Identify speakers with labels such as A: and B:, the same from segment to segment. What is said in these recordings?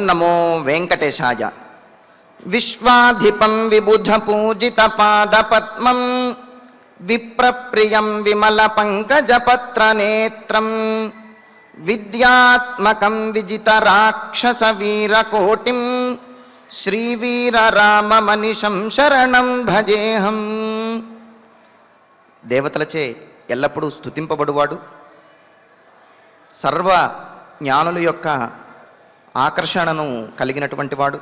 A: నమో వెంకటేశాయ. విశ్వాధిపం విబుధ పూజిత పాదపద్మం విప్రప్రియం విమల పంకజపత్ర నేత్రం విద్యాత్మకం విజిత రాక్షస వీరకోటిం శ్రీవీరరామమనిషం శరణం భజేహం. దేవతలచే ఎల్లప్పుడూ స్తుతింపబడువాడు, సర్వ జ్ఞానుల యొక్క ఆకర్షణను కలిగినటువంటి వాడు,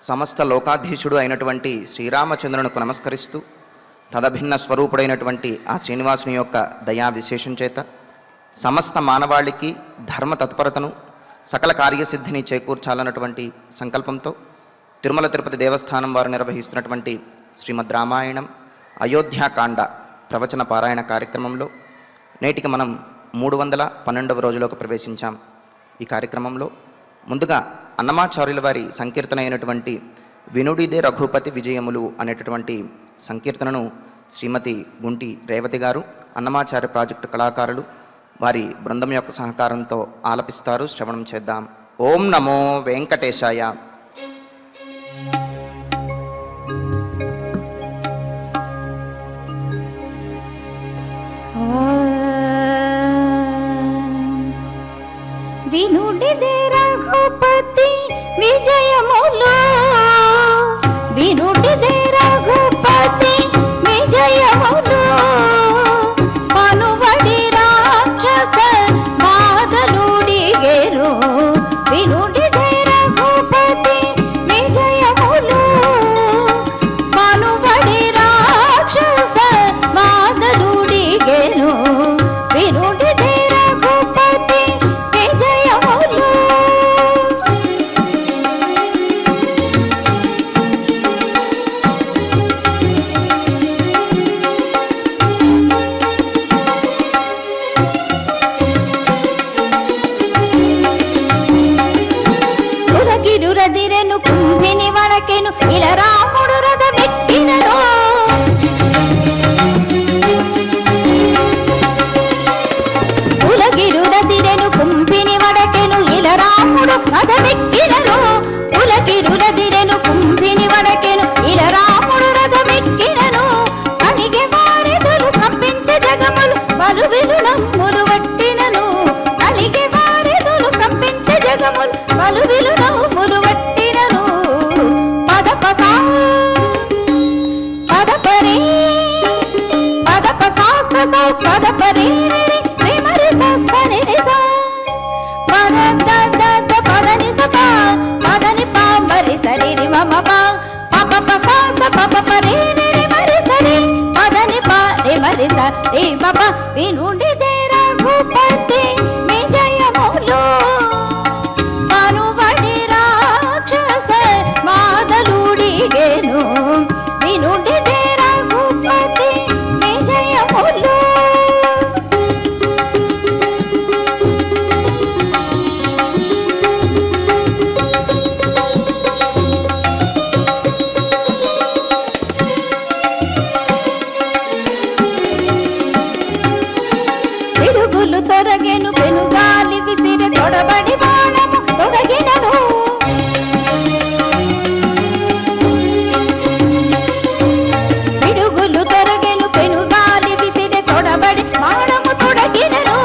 A: సమస్త లోకాధీశుడు అయినటువంటి శ్రీరామచంద్రునికి నమస్కరిస్తూ తదభిన్న స్వరూపుడైనటువంటి ఆ శ్రీనివాసుని యొక్క దయా విశేషం చేత సమస్త మానవాళికి ధర్మ తత్పరతను సకల కార్యసిద్ధిని చేకూర్చాలన్నటువంటి సంకల్పంతో తిరుమల తిరుపతి దేవస్థానం వారు నిర్వహిస్తున్నటువంటి శ్రీమద్ రామాయణం అయోధ్యాకాండ ప్రవచన పారాయణ కార్యక్రమంలో నేటికి మనం 312వ రోజులోకి ప్రవేశించాం. ఈ కార్యక్రమంలో ముందుగా అన్నమాచార్యుల వారి సంకీర్తన అయినటువంటి వినుడిదే రఘుపతి విజయములు అనేటటువంటి సంకీర్తనను శ్రీమతి గుంటి రేవతి గారు, అన్నమాచార్య ప్రాజెక్టు కళాకారులు వారి బృందం యొక్క సహకారంతో ఆలపిస్తారు. శ్రవణం చేద్దాం. ఓం నమో వెంకటేశాయ.
B: వినుడిదే రఘుపతి విజయములు, వినుడిదే రఘుపతి విజయములు, పనువడి రాక్షస బాధలుడిగేరు. వినుడిదే రఘుపతి విజయములు, పనువడి రాక్షస బాధలుడిగేరు. వినుడిదే రఘుపతి విజయములు. రురదిరెను కుంభిని వడకెను ఇలా రాముడు రథమెక్కినను. ఉలగిరురదిరెను కుంభిని వడకెను ఇలా రాముడు రథమెక్కినను. ఉలగిరురదిరెను కుంభిని వడకెను ఇలా రాముడు రథమెక్కినను. అనిగే వారెదులు కంపించే జగములు బలువిలు నమ్ములు వట్టినను. అనిగే వారెదులు కంపించే జగములు బలువిలు నమ్ములు వట్టినను. పదపసా పదపరి పదపసా ససౌ పదపరి రిమరి ససని నిసా పద దద పదని సపా పదని పా మరి సరి రిమ పా పపపసా స పపపరి రిమరి సరి పదని పా రిమరి స రిమ పా. వినుడిదే రఘుపతి విజయములు, పనువడి రాక్షస బాధలుడిగేను. వినుడిదే రఘుపతి విజయములు. పిడుగులు తొరగెను పెనుగాలి విసిరి తొడబడి బాణము తొడగినను. పిడుగులు తొరగెను పెనుగాలి విసిరి తొడబడి బాణము తొడగినను.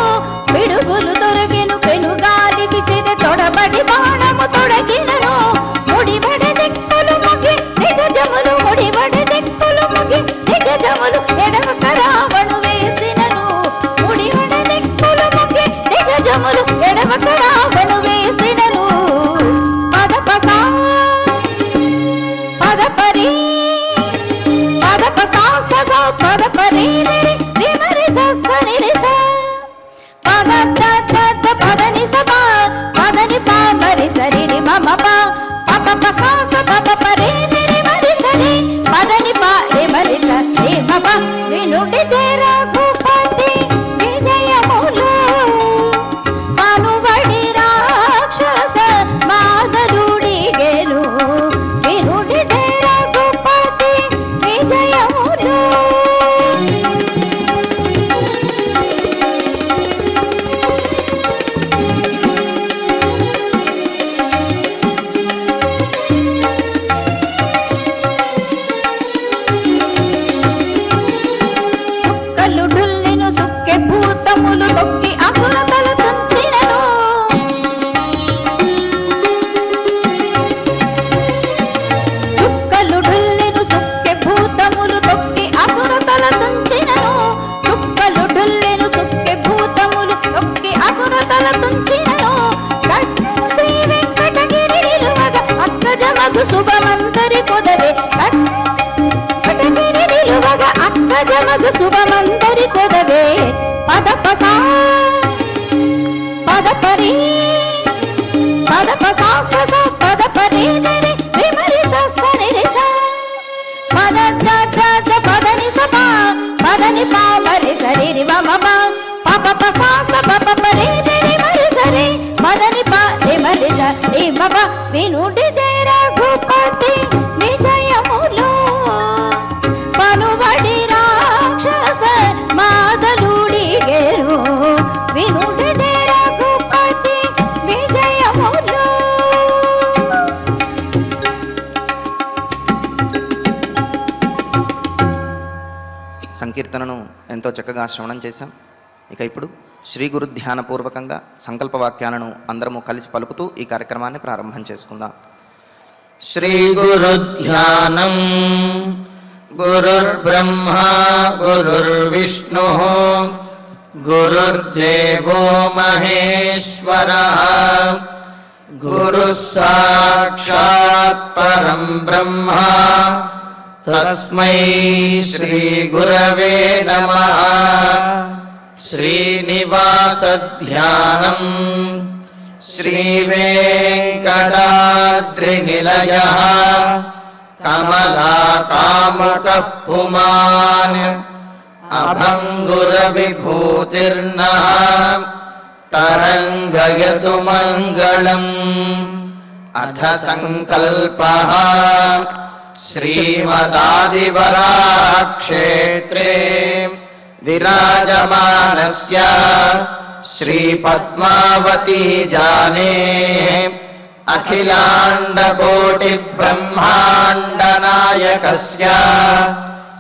B: పిడుగులు తొరగెను పెనుగాలి విసిరి తొడబడి బాణము తొడగినను. ముడిబడి దిక్కులు ముగి దిగజములు, ముడిబడి దిక్కులు ముగి దిగజములు ఎడమక రావణు వేసినను. ముడిబడి దిక్కులు ముగి దిగజములు ఎడమక రావణు వేసినను. పదపసా పదపరి పదపసా ససౌ పదపరి రిమరి ససని నిసా పద దద పదని సపా పదని పా మరి సరి రిమ పా పపపసా స పపపరి రిమరి సరి పదని పా రిమరి స రిమ పా. వినుడిదే రఘుపతి విజయములు, పనువడి శుభమందరి కొదవే పదపసా పదపరి పదపసా సస పదపరి నిరి విమరి సస నిరిస పద గద పదని సప పదని పా మరి సరి మమ పప పసా స పప పరి నిరి మరి సరి పదని పా మరి సరి మమ వినుడి రఘుపతి విజయములో పనుబడి రాక్షస మాదలుడిగేరు వినుడి రఘుపతి విజయములో.
A: సంకీర్తనను ఎంతో చక్కగా శ్రవణం చేశాం. ఇక ఇప్పుడు శ్రీ గురు ధ్యానపూర్వకంగా సంకల్ప వాక్యాలను అందరము కలిసి పలుకుతూ ఈ కార్యక్రమాన్ని ప్రారంభం చేసుకుందాం.
C: శ్రీ గురు ధ్యానం. గురుర్బ్రహ్మా గురుర్విష్ణుః గురుర్దేవో మహేశ్వరః గురుః సాక్షాత్ పరం బ్రహ్మ తస్మై శ్రీ గురవే నమః. శ్రీనివాస ధ్యానం. శ్రీవేంకటాద్రినిలయః కమలాకాముకః పుమాన్ అభంగురవిభూతిర్నః తరంగయతు మంగళం. అథ సంకల్పః. శ్రీమదాదివరాక్షేత్రే విరాజమానస్య శ్రీ పద్మావతీ జానే అఖిలాండకోటి బ్రహ్మాండ నాయకస్య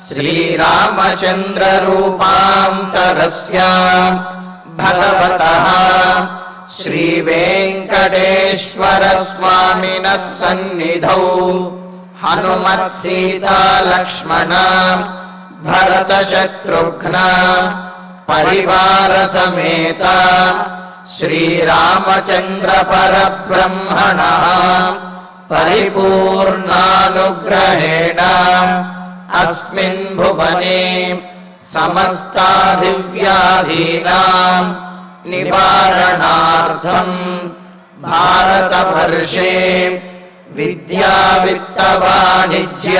C: శ్రీరామచంద్ర రూపాంతరస్య భగవతః శ్రీ వెంకటేశ్వర స్వామినః సన్నిధౌ హనుమత్ సీతా లక్ష్మణ భరత శత్రుఘ్న పరివార సమేత శ్రీరామచంద్ర పరబ్రహ్మణః పరిపూర్ణానుగ్రహేణ అస్మిన్ భువనే సమస్తాదివ్యాధీనాం నివారణార్థం భారతవర్షే విద్యా విత్త వాణిజ్య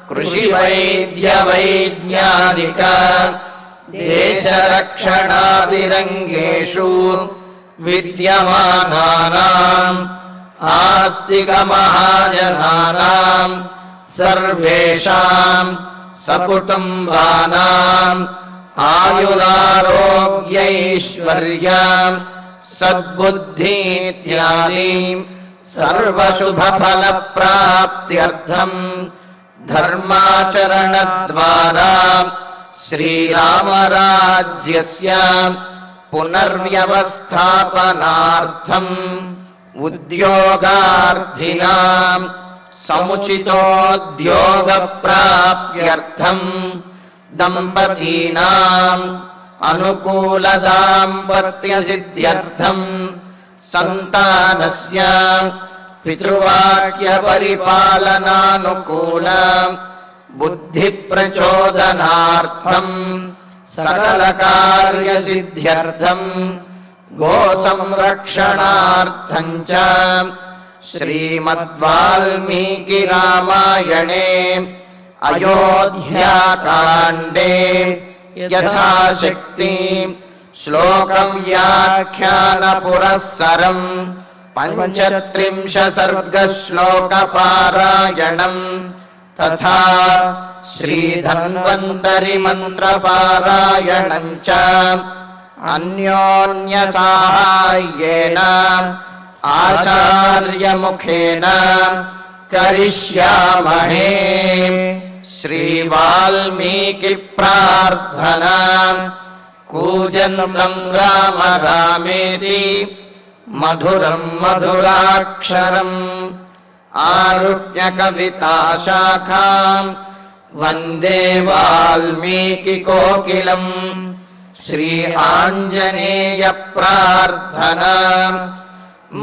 C: కృషి వైద్య వైజ్ఞానిక దేశరక్షణాదిరంగేషు విద్యమానానాం ఆస్తిక మహాజనానాం సర్వేషాం సకుటుంబానాం ఆయురారోగ్యైశ్వర్య సద్బుద్ధి ఇత్యాది సర్వశుభఫల ప్రాప్త్యర్థం ధర్మాచరణద్వారా శ్రీరామరాజ్యస్య పునర్వ్యవస్థాపనార్థం ఉద్యోగార్థినాం సముచితోద్యోగ ప్రాప్త్యర్థం దంపతీనాం అనుకూల దాంపత్య సిద్ధ్యర్థం సంతానస్య పితృవాక్య పరిపాలనానుకూల బుద్ధి ప్రచోదనార్థం సకల కార్య సిద్ధ్యర్థం గో సంరక్షణార్థం చ శ్రీమద్వాల్మీకి రామాయణే అయోధ్యాకాండే యథాశక్తి శ్లోక వ్యాఖ్యాన పురస్సరం పంచత్రింశ సర్గ శ్లోక పారాయణం తథా శ్రీధన్వంతరి మంత్ర పారాయణం చ అన్యోన్య సాహాయ్యేన ఆచార్య ముఖేన కరిష్యామహే. శ్రీ వాల్మీకి ప్రార్థనా. కూజంతం రామ రామేతి మధురం మధురాక్షరం ఆరుణ్య కవితా శాఖాం వందే వాల్మీకి కోకిలం. శ్రీ ఆంజనేయ ప్రార్థనా.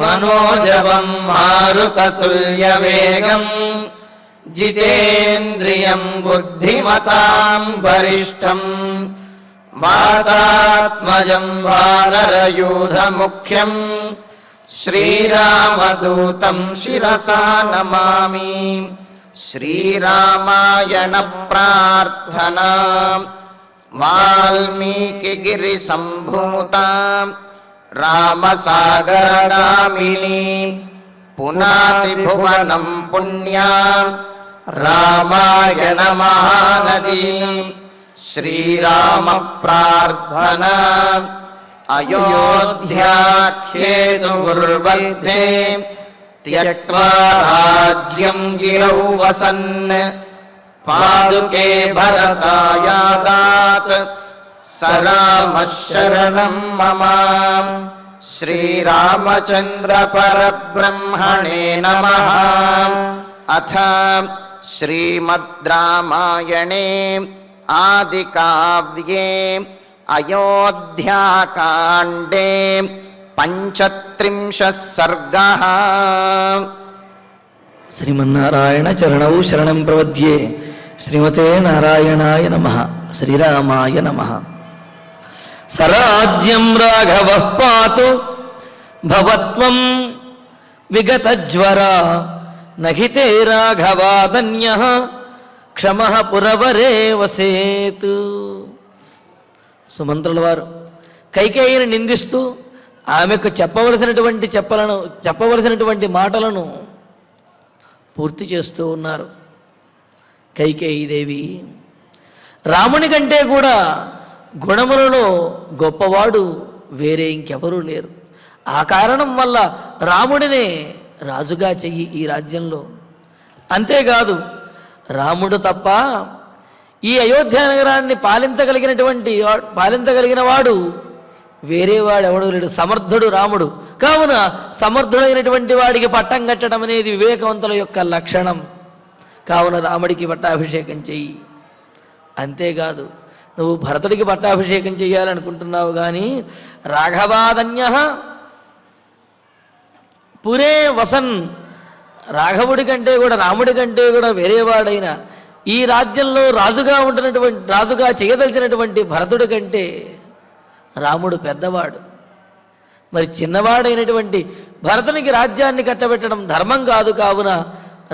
C: మనోజవం మారుతతుల్య వేగం జితేంద్రియం బుద్ధిమతాం వరిష్టం వాతాత్మజం వానరయూధముఖ్యం శ్రీరామదూతం శిరసా నమామి. శ్రీరామాయణ ప్రార్థనా వాల్మీకిగిరి సంభూత రామసాగరగామిని పునాతి భువనం పుణ్యా రామాయణ మహానది. శ్రీరామ ప్రార్థనా అయోధ్యాఖ్యేతు గుర్వర్ధే త్యక్త్వా రాజ్యం గిరౌ వసన్ పాదుకే భరతాయాదాత్ స రామః శరణం మమ. శ్రీరామచంద్ర పరబ్రహ్మణే నమః. అథ శ్రీమద్ రామాయణే ఆదికావ్యే అయోధ్యాకాండే 35 సర్గః.
D: శ్రీమన్నారాయణ చరణౌ శరణం ప్రవద్యే. శ్రీమతే నారాయణాయ నమః. శ్రీరామాయ నమః. సరాజ్యం రాఘవః పాతు భవత్వం విగతజ్వర నహితే రాఘవాదన్యః క్షమః పురవరే వసేతు. సుమంత్రుల వారు కైకేయిని నిందిస్తూ ఆమెకు చెప్పవలసినటువంటి మాటలను పూర్తి చేస్తూ ఉన్నారు. కైకేయీదేవి రాముని కంటే కూడా గుణములలో గొప్పవాడు వేరే ఇంకెవరూ లేరు. ఆ కారణం వల్ల రాముడినే రాజుగా చెయ్యి ఈ రాజ్యంలో. అంతేకాదు రాముడు తప్ప ఈ అయోధ్య నగరాన్ని పాలించగలిగిన వాడు వేరేవాడు ఎవడు లేడు. సమర్థుడు రాముడు. కావున సమర్థుడైనటువంటి వాడికి పట్టం కట్టడం అనేది వివేకవంతుల యొక్క లక్షణం. కావున రాముడికి పట్టాభిషేకం చెయ్యి. అంతేకాదు నువ్వు భరతుడికి పట్టాభిషేకం చెయ్యాలనుకుంటున్నావు కానీ రాఘవాదన్యః పురే వసన్, రాఘవుడి కంటే కూడా రాముడి కంటే కూడా వేరేవాడైన ఈ రాజ్యంలో రాజుగా చేయదలిచినటువంటి భరతుడి కంటే రాముడు పెద్దవాడు. మరి చిన్నవాడైనటువంటి భరతునికి రాజ్యాన్ని కట్టబెట్టడం ధర్మం కాదు. కావున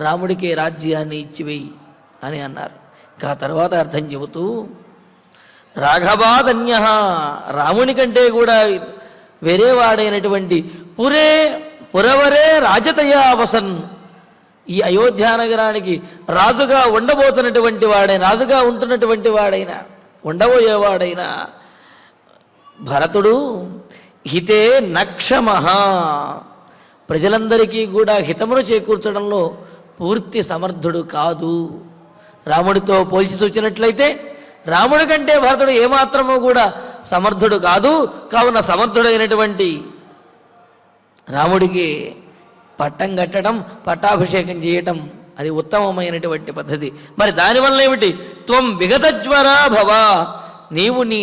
D: రాముడికి రాజ్యాన్ని ఇచ్చివేయి అని అన్నారు. ఇంకా తర్వాత అర్థం చెబుతూ రాఘవాదన్యః రాముని కంటే కూడా వేరేవాడైనటువంటి పురవరే రాజతయా వసన్, ఈ అయోధ్యా నగరానికి రాజుగా ఉండబోతున్నటువంటి వాడైన రాజుగా ఉంటున్నటువంటి వాడైన ఉండబోయేవాడైన భరతుడు హితే నక్షమః, ప్రజలందరికీ కూడా హితమును చేకూర్చడంలో పూర్తి సమర్థుడు కాదు. రాముడితో పోల్చి చూచినట్లయితే రాముడి కంటే భరతుడు ఏమాత్రమూ కూడా సమర్థుడు కాదు. కావున సమర్థుడైనటువంటి రాముడికి పట్టం కట్టడం, పట్టాభిషేకం చేయటం అది ఉత్తమమైనటువంటి పద్ధతి. మరి దానివల్ల ఏమిటి? త్వం విగతజ్వరా భవ, నీవు నీ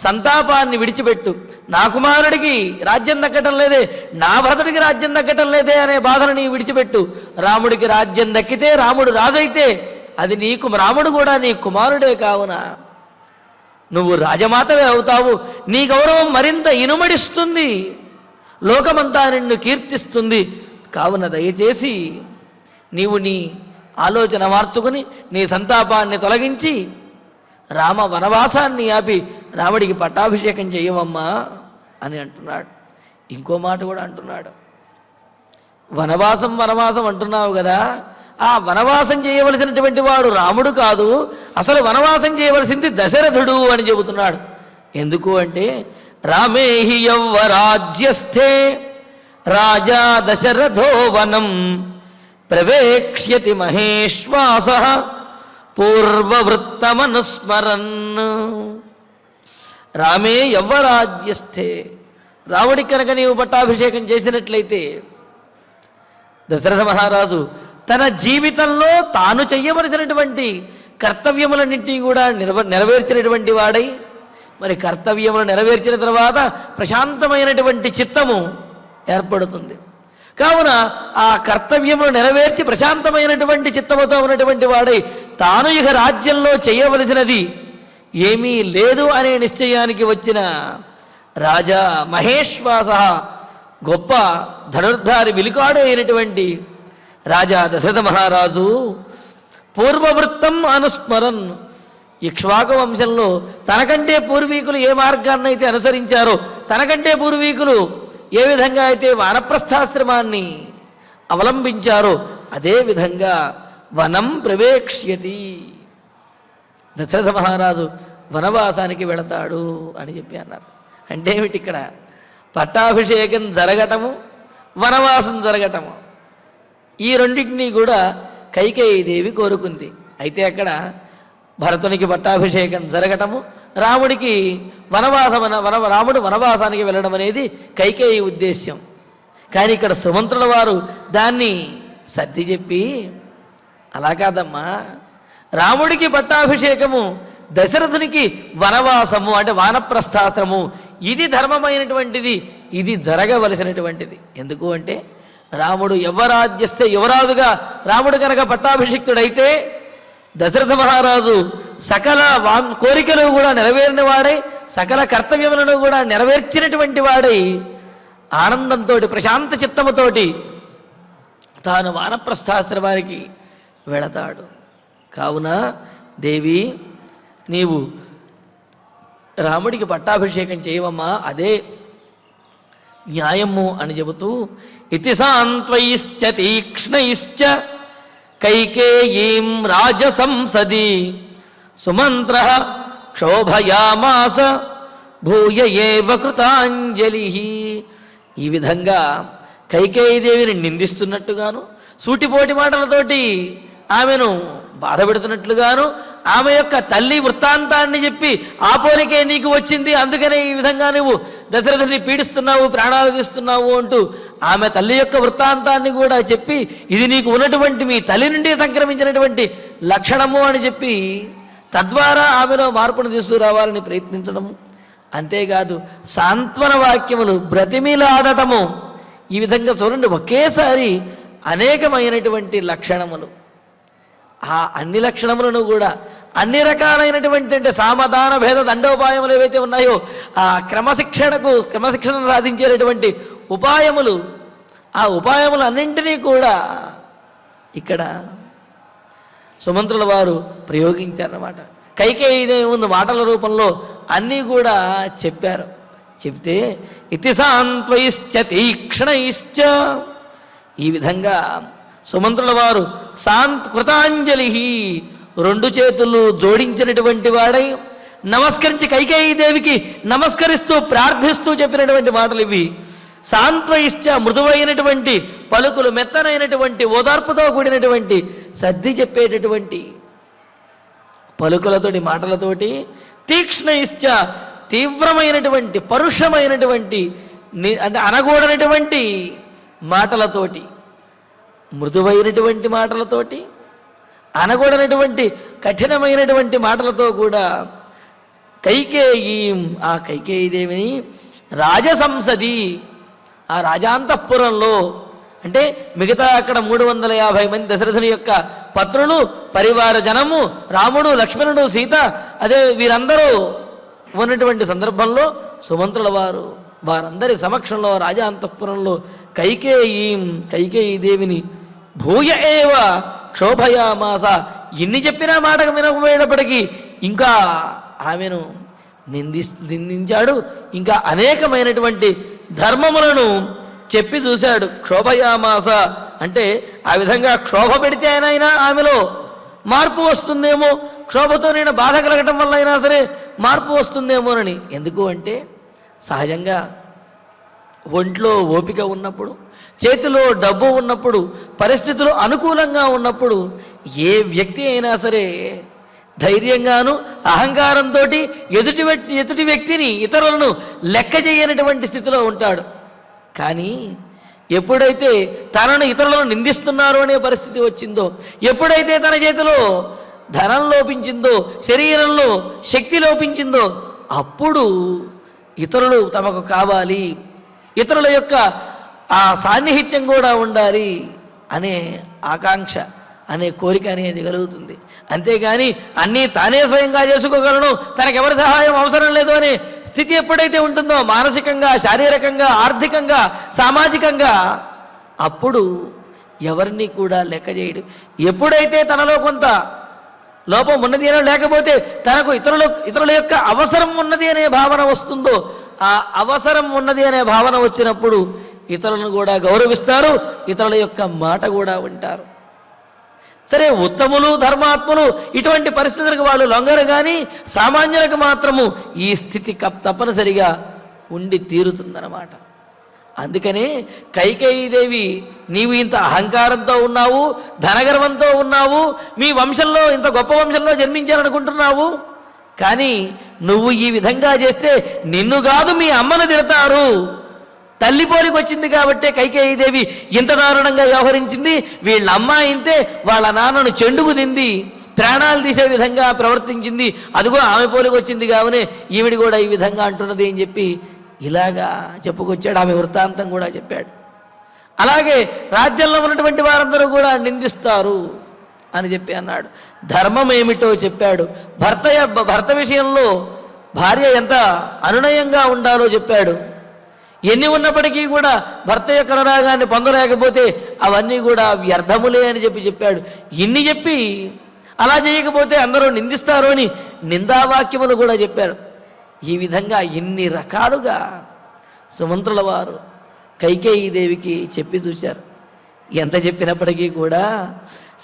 D: సంతాపాన్ని విడిచిపెట్టు. నా కుమారుడికి రాజ్యం దక్కటం లేదే, నా భరతుడికి రాజ్యం దక్కటం లేదే అనే బాధను నీవు విడిచిపెట్టు. రాముడికి రాజ్యం దక్కితే, రాముడు రాజైతే అది రాముడు కూడా నీ కుమారుడే. కావున నువ్వు రాజమాతవే అవుతావు. నీ గౌరవం మరింత ఇనుమడిస్తుంది, లోకమంతా నిన్ను కీర్తిస్తుంది. కావున దయచేసి నీవు నీ ఆలోచన మార్చుకుని నీ సంతాపాన్ని తొలగించి రామ వనవాసాన్ని ఆపి రాముడికి పట్టాభిషేకం చేయవమ్మా అని అంటున్నాడు. ఇంకో మాట కూడా అంటున్నాడు. వనవాసం అంటున్నావు కదా, ఆ వనవాసం చేయవలసినటువంటి వాడు రాముడు కాదు, అసలు వనవాసం చేయవలసింది దశరథుడు అని చెబుతున్నాడు. ఎందుకు అంటే రామేహి యవ్వరాజ్యస్థే రాజా దశరథో వనం ప్రవేక్ష్యతి మహేశ్వాస పూర్వవృత్తమనుస్మరన్. రామే యవ్వరాజ్యస్థే, రాముడికి కనుక నీవు పట్టాభిషేకం చేసినట్లయితే దశరథ మహారాజు తన జీవితంలో తాను చెయ్యవలసినటువంటి కర్తవ్యములన్నింటినీ కూడా నెరవేర్చినటువంటి వాడై, మరి కర్తవ్యములు నెరవేర్చిన తర్వాత ప్రశాంతమైనటువంటి చిత్తము ఏర్పడుతుంది. కావున ఆ కర్తవ్యమును నెరవేర్చి ప్రశాంతమైనటువంటి చిత్తముతో ఉన్నటువంటి వాడై తాను ఇక రాజ్యంలో చేయవలసినది ఏమీ లేదు అనే నిశ్చయానికి వచ్చిన రాజా మహేశ్వాస, గొప్ప ధనుర్ధారి విలుకాడు అయినటువంటి రాజా దశరథ మహారాజు పూర్వవృత్తం అనుస్మరన్, ఇక్ష్వాకు వంశంలో తనకంటే పూర్వీకులు ఏ మార్గాన్నైతే అనుసరించారో, తనకంటే పూర్వీకులు ఏ విధంగా అయితే వానప్రస్థాశ్రమాన్ని అవలంబించారో అదే విధంగా వనం ప్రవేక్ష్యతి, దశరథ మహారాజు వనవాసానికి వెళతాడు అని చెప్పి అన్నారు. అంటే ఏమిటి ఇక్కడ? పట్టాభిషేకం జరగటము, వనవాసం జరగటము, ఈ రెండింటినీ కూడా కైకేయీదేవి కోరుకుంది. అయితే అక్కడ భరతునికి పట్టాభిషేకం జరగటము, రాముడికి రాముడు వనవాసానికి వెళ్ళడం అనేది కైకేయి ఉద్దేశ్యం. కానీ ఇక్కడ సుమంత్రుల వారు దాన్ని సర్ది చెప్పి, అలా కాదమ్మా, రాముడికి పట్టాభిషేకము, దశరథునికి వనవాసము అంటే వానప్రస్థాశ్రము, ఇది ధర్మమైనటువంటిది, ఇది జరగవలసినటువంటిది. ఎందుకు అంటే రాముడు యువరాజ్యస్థ యువరాజుగా రాముడు కనుక పట్టాభిషిక్తుడైతే దశరథ మహారాజు సకల కోరికలు కూడా నెరవేరిన వాడై, సకల కర్తవ్యములను కూడా నెరవేర్చినటువంటి వాడై ఆనందంతో ప్రశాంత చిత్తముతోటి తాను వానప్రస్థాశ్రమానికి వెళతాడు. కావున దేవి, నీవు రాముడికి పట్టాభిషేకం చేయవమ్మా, అదే న్యాయము అని చెబుతూ ఇతి సాంత్వైశ్చ తీక్ష్ణైశ్చ కైకేయీం రాజసంసది సుమంత్ర క్షోభయామాస భూయ ఏవ కృతాంజలి. ఈ విధంగా కైకేయీదేవిని నిందిస్తున్నట్టుగాను, సూటిపోటి మాటలతోటి ఆమెను బాధ పెడుతున్నట్లుగాను, ఆమె యొక్క తల్లి వృత్తాంతాన్ని చెప్పి ఆ పోలికే నీకు వచ్చింది, అందుకనే ఈ విధంగా నువ్వు దశరథుని పీడిస్తున్నావు, ప్రాణాలు తీస్తున్నావు అంటూ ఆమె తల్లి యొక్క వృత్తాంతాన్ని కూడా చెప్పి, ఇది నీకు ఉన్నటువంటి మీ తల్లి నుండి సంక్రమించినటువంటి లక్షణము అని చెప్పి తద్వారా ఆమెలో మార్పును తీసుకురావాలని ప్రయత్నించడము. అంతేకాదు సాంత్వన వాక్యములు బ్రతిమిలాడటము. ఈ విధంగా చూడండి, ఒకేసారి అనేకమైనటువంటి లక్షణములు. ఆ అన్ని లక్షణములను కూడా అన్ని రకాలైనటువంటి అంటే సామధాన భేద దండోపాయములు ఏవైతే ఉన్నాయో ఆ క్రమశిక్షణ సాధించేటటువంటి ఉపాయములు, ఆ ఉపాయములు అన్నింటినీ కూడా ఇక్కడ సుమంత్రుల వారు ప్రయోగించారన్నమాట. కైకేయీ ముందు మాటల రూపంలో అన్నీ కూడా చెప్పారు. చెప్తే ఇతి సాంత్వైశ్చ తీక్ష్ణైశ్చ, ఈ విధంగా సుమంత్రుల వారు కృతాంజలి, రెండు చేతులు జోడించినటువంటి వాడై నమస్కరించి కైకేయీదేవికి నమస్కరిస్తూ ప్రార్థిస్తూ చెప్పినటువంటి మాటలు ఇవి. సాంత్వయిశ్చ, మృదువైనటువంటి పలుకులు, మెత్తనైనటువంటి ఓదార్పుతో కూడినటువంటి సర్ది చెప్పేటటువంటి పలుకులతోటి మాటలతోటి, తీక్ష్ణయిశ్చ, తీవ్రమైనటువంటి పరుషమైనటువంటి అంటే అనగూడనటువంటి మాటలతోటి, మృదువైనటువంటి మాటలతోటి, అనగూడనటువంటి కఠినమైనటువంటి మాటలతో కూడా కైకేయీ, ఆ కైకేయీదేవిని రాజసంసది, ఆ రాజాంతఃపురంలో అంటే మిగతా అక్కడ 350 మంది దశరథుని యొక్క పత్రులు, పరివార జనము, రాముడు, లక్ష్మణుడు, సీత, అదే వీరందరూ ఉన్నటువంటి సందర్భంలో సుమంత్రుల వారు వారందరి సమక్షంలో రాజాంతఃపురంలో కైకేయీదేవిని భూయ ఏవ క్షోభయామాస, ఇన్ని చెప్పిన మాటకు వినకపోయేటప్పటికీ ఇంకా ఆమెను నిందించాడు. ఇంకా అనేకమైనటువంటి ధర్మములను చెప్పి చూశాడు. క్షోభయామాస అంటే ఆ విధంగా క్షోభ పెడితే అయినా ఆమెలో మార్పు వస్తుందేమో, క్షోభతో నేను బాధ కలగటం వల్ల అయినా సరే మార్పు వస్తుందేమోనని. ఎందుకు అంటే సహజంగా ఒంట్లో ఓపిక ఉన్నప్పుడు, చేతిలో డబ్బు ఉన్నప్పుడు, పరిస్థితులు అనుకూలంగా ఉన్నప్పుడు ఏ వ్యక్తి అయినా సరే ధైర్యంగాను అహంకారంతో ఎదుటి వ్యక్తిని, ఇతరులను లెక్క చేయనటువంటి స్థితిలో ఉంటాడు. కానీ ఎప్పుడైతే తనను ఇతరులను నిందిస్తున్నారు అనే పరిస్థితి వచ్చిందో, ఎప్పుడైతే తన చేతిలో ధనం లోపించిందో, శరీరంలో శక్తి లోపించిందో, అప్పుడు ఇతరులు తమకు కావాలి, ఇతరుల యొక్క ఆ సాన్నిహిత్యం కూడా ఉండాలి అనే ఆకాంక్ష, అనే కోరిక అనేది కలుగుతుంది. అంతేగాని అన్నీ తానే స్వయంగా చేసుకోగలను, తనకెవరి సహాయం అవసరం లేదు అనే స్థితి ఎప్పుడైతే ఉంటుందో మానసికంగా, శారీరకంగా, ఆర్థికంగా, సామాజికంగా, అప్పుడు ఎవరిని కూడా లెక్క చేయడు. ఎప్పుడైతే తనలో కొంత లోపం ఉన్నది అనో లేకపోతే తనకు ఇతరుల యొక్క అవసరం ఉన్నది అనే భావన వస్తుందో, ఆ అవసరం ఉన్నది అనే భావన వచ్చినప్పుడు ఇతరులను కూడా గౌరవిస్తారు, ఇతరుల యొక్క మాట కూడా వింటారు. సరే, ఉత్తములు ధర్మాత్ములు ఇటువంటి పరిస్థితులకు వాళ్ళు లొంగరు, కానీ సామాన్యులకు మాత్రము ఈ స్థితి తప్పనిసరిగా ఉండి తీరుతుందన్నమాట. అందుకనే కైకేయీదేవి, నీవు ఇంత అహంకారంతో ఉన్నావు, ధనగర్వంతో ఉన్నావు, మీ వంశంలో ఇంత గొప్ప వంశంలో జన్మించాలనుకుంటున్నావు, కానీ నువ్వు ఈ విధంగా చేస్తే నిన్ను కాదు మీ అమ్మను తిడతారు. తల్లి పోలికి వచ్చింది కాబట్టే కైకేయీదేవి ఇంత దారుణంగా వ్యవహరించింది. వీళ్ళ అమ్మ ఇంతే, వాళ్ళ నాన్నను చెండుకు తింది, ప్రాణాలు తీసే విధంగా ప్రవర్తించింది, అదిగో ఆమె పోలికి వచ్చింది కావనే ఈవిడి కూడా ఈ విధంగా అంటున్నది అని చెప్పి ఇలాగా చెప్పుకొచ్చాడు. ఆమె వృత్తాంతం కూడా చెప్పాడు. అలాగే రాజ్యంలో ఉన్నటువంటి వారందరూ కూడా నిందిస్తారు అని చెప్పి అన్నాడు. ధర్మం ఏమిటో చెప్పాడు. భర్త విషయంలో భార్య ఎంత అనునయంగా ఉండాలో చెప్పాడు. ఎన్ని ఉన్నప్పటికీ కూడా భర్త యొక్క అనురాగాన్ని పొందలేకపోతే అవన్నీ కూడా వ్యర్థములే అని చెప్పాడు. ఇన్ని చెప్పి అలా చేయకపోతే అందరూ నిందిస్తారు అని నిందావాక్యములు కూడా చెప్పారు. ఈ విధంగా ఇన్ని రకాలుగా సుమంత్రుల వారు కైకేయీదేవికి చెప్పి చూశారు. ఎంత చెప్పినప్పటికీ కూడా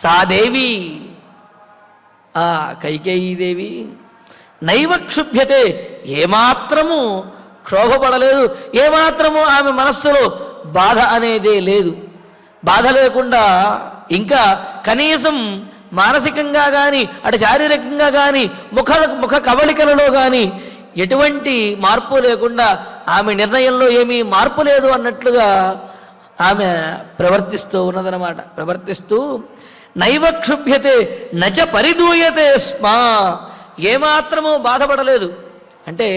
D: సాదేవి, ఆ కైకేయీదేవి నైవ క్షుభ్యతే, ఏమాత్రము క్షోభపడలేదు, ఏమాత్రము ఆమె మనస్సులో బాధ అనేదే లేదు. బాధ లేకుండా ఇంకా కనీసం మానసికంగా కానీ అటు శారీరకంగా కానీ ముఖ కవళికలలో కానీ ఎటువంటి మార్పు లేకుండా ఆమె నిర్ణయంలో ఏమీ మార్పు లేదు అన్నట్లుగా ఆమె ప్రవర్తిస్తూ ఉన్నదన్నమాట. ప్రవర్తిస్తూ నైవ క్షుభ్యతే నచ పరిదూయతే స్మా, ఏమాత్రము బాధపడలేదు. అంటే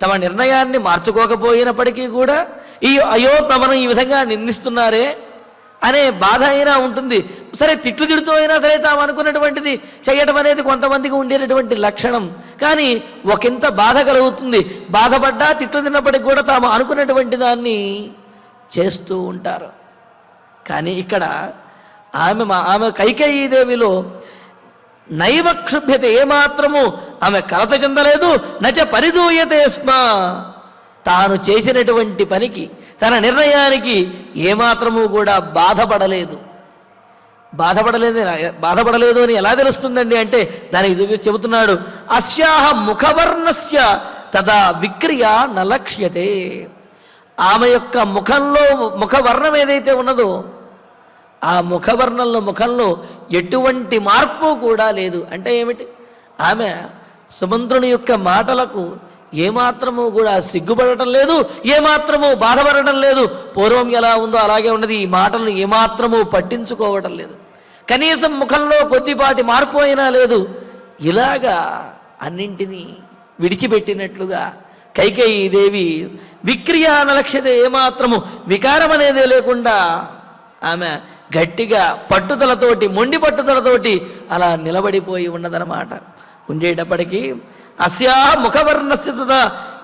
D: తమ నిర్ణయాన్ని మార్చుకోకపోయినప్పటికీ కూడా అయ్యో తమను ఈ విధంగా నిందిస్తున్నారే అనే బాధ అయినా ఉంటుంది. సరే, తిట్లు తిడుతూ అయినా సరే తాము అనుకున్నటువంటిది చేయడం అనేది కొంతమందికి ఉండేటటువంటి లక్షణం. కానీ ఒకంత బాధ కలుగుతుంది. బాధపడ్డా తిట్లు తిన్నప్పటికి కూడా తాము అనుకున్నటువంటి దాన్ని చేస్తూ ఉంటారు. కానీ ఇక్కడ ఆమె కైకేయీదేవిలో నైవ క్షుభ్యత, ఏమాత్రము ఆమె కలత చెందలేదు. నచ పరిదూయతే స్మ, తాను చేసినటువంటి పనికి, తన నిర్ణయానికి ఏమాత్రము కూడా బాధపడలేదు. బాధపడలేదు అని ఎలా తెలుస్తుందండి అంటే దానికి చెబుతున్నాడు. అస్యాహ ముఖవర్ణస్య తదా విక్రియ నలక్ష్యతే, ఆమె యొక్క ముఖవర్ణం ఏదైతే ఉన్నదో ఆ ముఖంలో ఎటువంటి మార్పు కూడా లేదు. అంటే ఏమిటి? ఆమె సుమంత్రుని యొక్క మాటలకు ఏమాత్రము కూడా సిగ్గుపడటం లేదు, ఏమాత్రము బాధపడటం లేదు. పూర్వం ఎలా ఉందో అలాగే ఉన్నది. ఈ మాటలను ఏమాత్రము పట్టించుకోవటం లేదు. కనీసం ముఖంలో కొద్దిపాటి మార్పు అయినా లేదు. ఇలాగా అన్నింటినీ విడిచిపెట్టినట్లుగా కైకేయీదేవి విక్రియానలక్ష్యత, ఏమాత్రము వికారం అనేదే లేకుండా ఆమె గట్టిగా పట్టుదలతోటి, మొండి పట్టుదలతోటి అలా నిలబడిపోయి ఉన్నదన్నమాట. ఉండేటప్పటికీ అస్యా ముఖవర్ణస్య తదా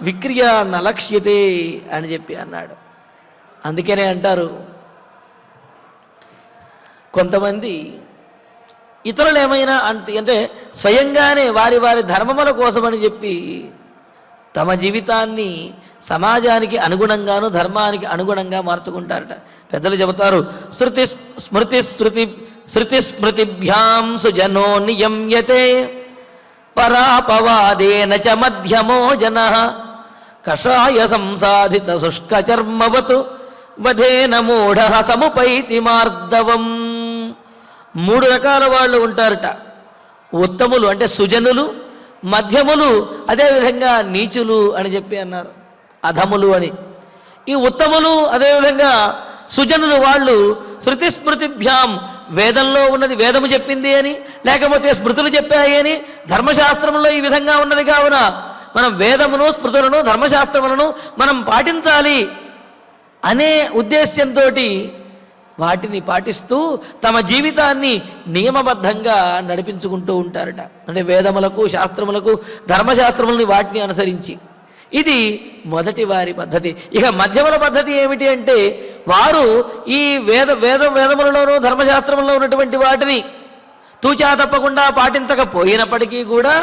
D: విక్రియ నలక్ష్యతే అని చెప్పి అన్నాడు. అందుకనే అంటారు కొంతమంది ఇతరులు ఏమైనా అంటే స్వయంగానే వారి ధర్మముల కోసమని చెప్పి తమ జీవితాన్ని సమాజానికి అనుగుణంగాను ధర్మానికి అనుగుణంగా మార్చుకుంటారట. పెద్దలు చెబుతారు, శృతి స్మృతిభ్యాం సుజనో నియమ్యతే పరాపవాదేన చ మధ్యమో జనః కషాయ సంసాధిత శుష్క చర్మవతు వధేన మూఢ సముపైతి మార్దవం. 3 రకాల వాళ్ళు ఉంటారట. ఉత్తములు అంటే సుజనులు, మధ్యములు, అదేవిధంగా నీచులు అని చెప్పి అన్నారు, అధములు అని. ఈ ఉత్తములు అదేవిధంగా సుజనులు వాళ్ళు శృతి స్మృతిభ్యాం, వేదంలో ఉన్నది వేదము చెప్పింది అని, లేకపోతే స్మృతులు చెప్పాయి అని, ధర్మశాస్త్రంలో ఈ విధంగా ఉన్నది కావున మనం వేదమును, స్మృతులను, ధర్మశాస్త్రములను మనం పాటించాలి అనే ఉద్దేశ్యంతో వాటిని పాటిస్తూ తమ జీవితాన్ని నియమబద్ధంగా నడిపించుకుంటూ ఉంటారట. అంటే వేదములకు, శాస్త్రములకు, ధర్మశాస్త్రములని వాటిని అనుసరించి. ఇది మొదటి వారి పద్ధతి. ఇక మధ్యముల పద్ధతి ఏమిటి అంటే వారు ఈ వేదములలోనూ ధర్మశాస్త్రములలో ఉన్నటువంటి వాటిని తూచా తప్పకుండా పాటించకపోయినప్పటికీ కూడా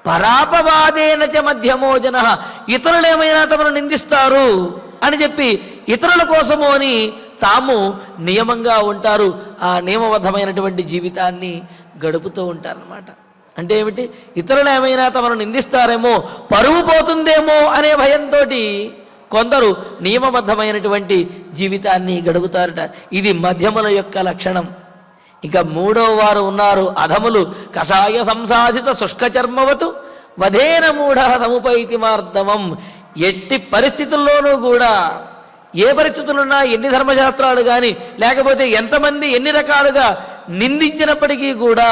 D: పరాపవాదేన చ మధ్యమో జన, ఇతరులు ఏమైనా తమను నిందిస్తారు అని చెప్పి ఇతరుల కోసము అని తాము నియమంగా ఉంటారు. ఆ నియమబద్ధమైనటువంటి జీవితాన్ని గడుపుతూ ఉంటారన్నమాట. అంటే ఏమిటి? ఇతరులు ఏమైనా తమను నిందిస్తారేమో, పరువు పోతుందేమో అనే భయంతో కొందరు నియమబద్ధమైనటువంటి జీవితాన్ని గడుపుతారట. ఇది మధ్యముల యొక్క లక్షణం. ఇక మూడవ వారు ఉన్నారు అధములు. కషాయ సంసాధిత శుష్క చర్మవతు వధేన మూఢ సముపైతి మార్దమం. ఎట్టి పరిస్థితుల్లోనూ కూడా, ఏ పరిస్థితులున్నా, ఎన్ని ధర్మశాస్త్రాలు కానీ, లేకపోతే ఎంతమంది ఎన్ని రకాలుగా నిందించినప్పటికీ కూడా,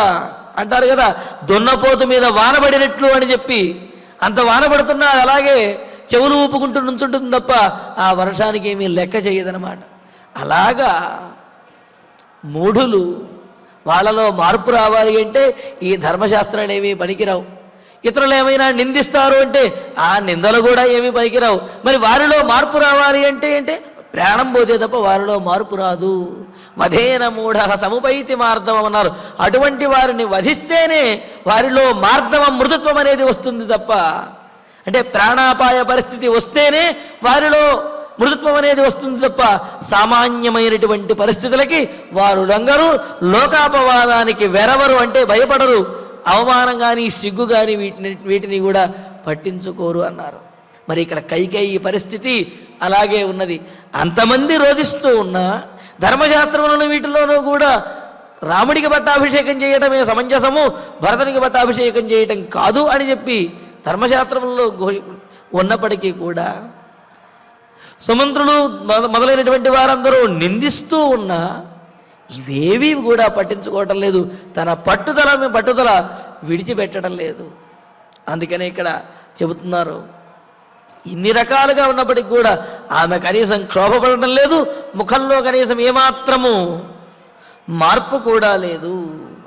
D: అంటారు కదా దున్నపోతు మీద వానబడినట్లు అని చెప్పి, అంత వానబడుతున్నా అలాగే చెవులు ఊపుకుంటూ నుంచుంటుంది తప్ప ఆ వర్షానికి ఏమీ లెక్క చేయదనమాట. అలాగా మూఢులు, వాళ్ళలో మార్పు రావాలి అంటే ఈ ధర్మశాస్త్రాలు ఏమీ పనికిరావు. ఇతరులు ఏమైనా నిందిస్తారు అంటే ఆ నిందలు కూడా ఏమీ పనికిరావు. మరి వారిలో మార్పు రావాలి అంటే ప్రాణం పోతే తప్ప వారిలో మార్పు రాదు. వధేన మూఢ సముపైతి మార్దవం అన్నారు. అటువంటి వారిని వధిస్తేనే వారిలో మార్దవం, మృదుత్వం అనేది వస్తుంది తప్ప, అంటే ప్రాణాపాయ పరిస్థితి వస్తేనే వారిలో మృదుత్వం అనేది వస్తుంది తప్ప సామాన్యమైనటువంటి పరిస్థితులకి వారు రంగరు, లోకాపవాదానికి వెరవరు, అంటే భయపడరు. అవమానం కానీ, సిగ్గు కానీ వీటిని కూడా పట్టించుకోరు అన్నారు. మరి ఇక్కడ కైకేయి పరిస్థితి అలాగే ఉన్నది. అంతమంది రోధిస్తూ ఉన్నా ధర్మశాస్త్రములను వీటిలోనూ కూడా రాముడికి పట్టాభిషేకం చేయటమే సమంజసము, భరతునికి పట్టాభిషేకం చేయటం కాదు అని చెప్పి ధర్మశాస్త్రములలో ఉన్నప్పటికీ కూడా సుమంత్రులు మొదలైనటువంటి వారందరూ నిందిస్తూ ఉన్నా ఇవేవి కూడా పట్టించుకోవటం లేదు. తన పట్టుదల విడిచిపెట్టడం లేదు. అందుకనే ఇక్కడ చెబుతున్నారు, ఇన్ని రకాలుగా ఉన్నప్పటికీ కూడా ఆమె కనీసం క్షోభపడటం లేదు, ముఖంలో కనీసం ఏమాత్రము మార్పు కూడా లేదు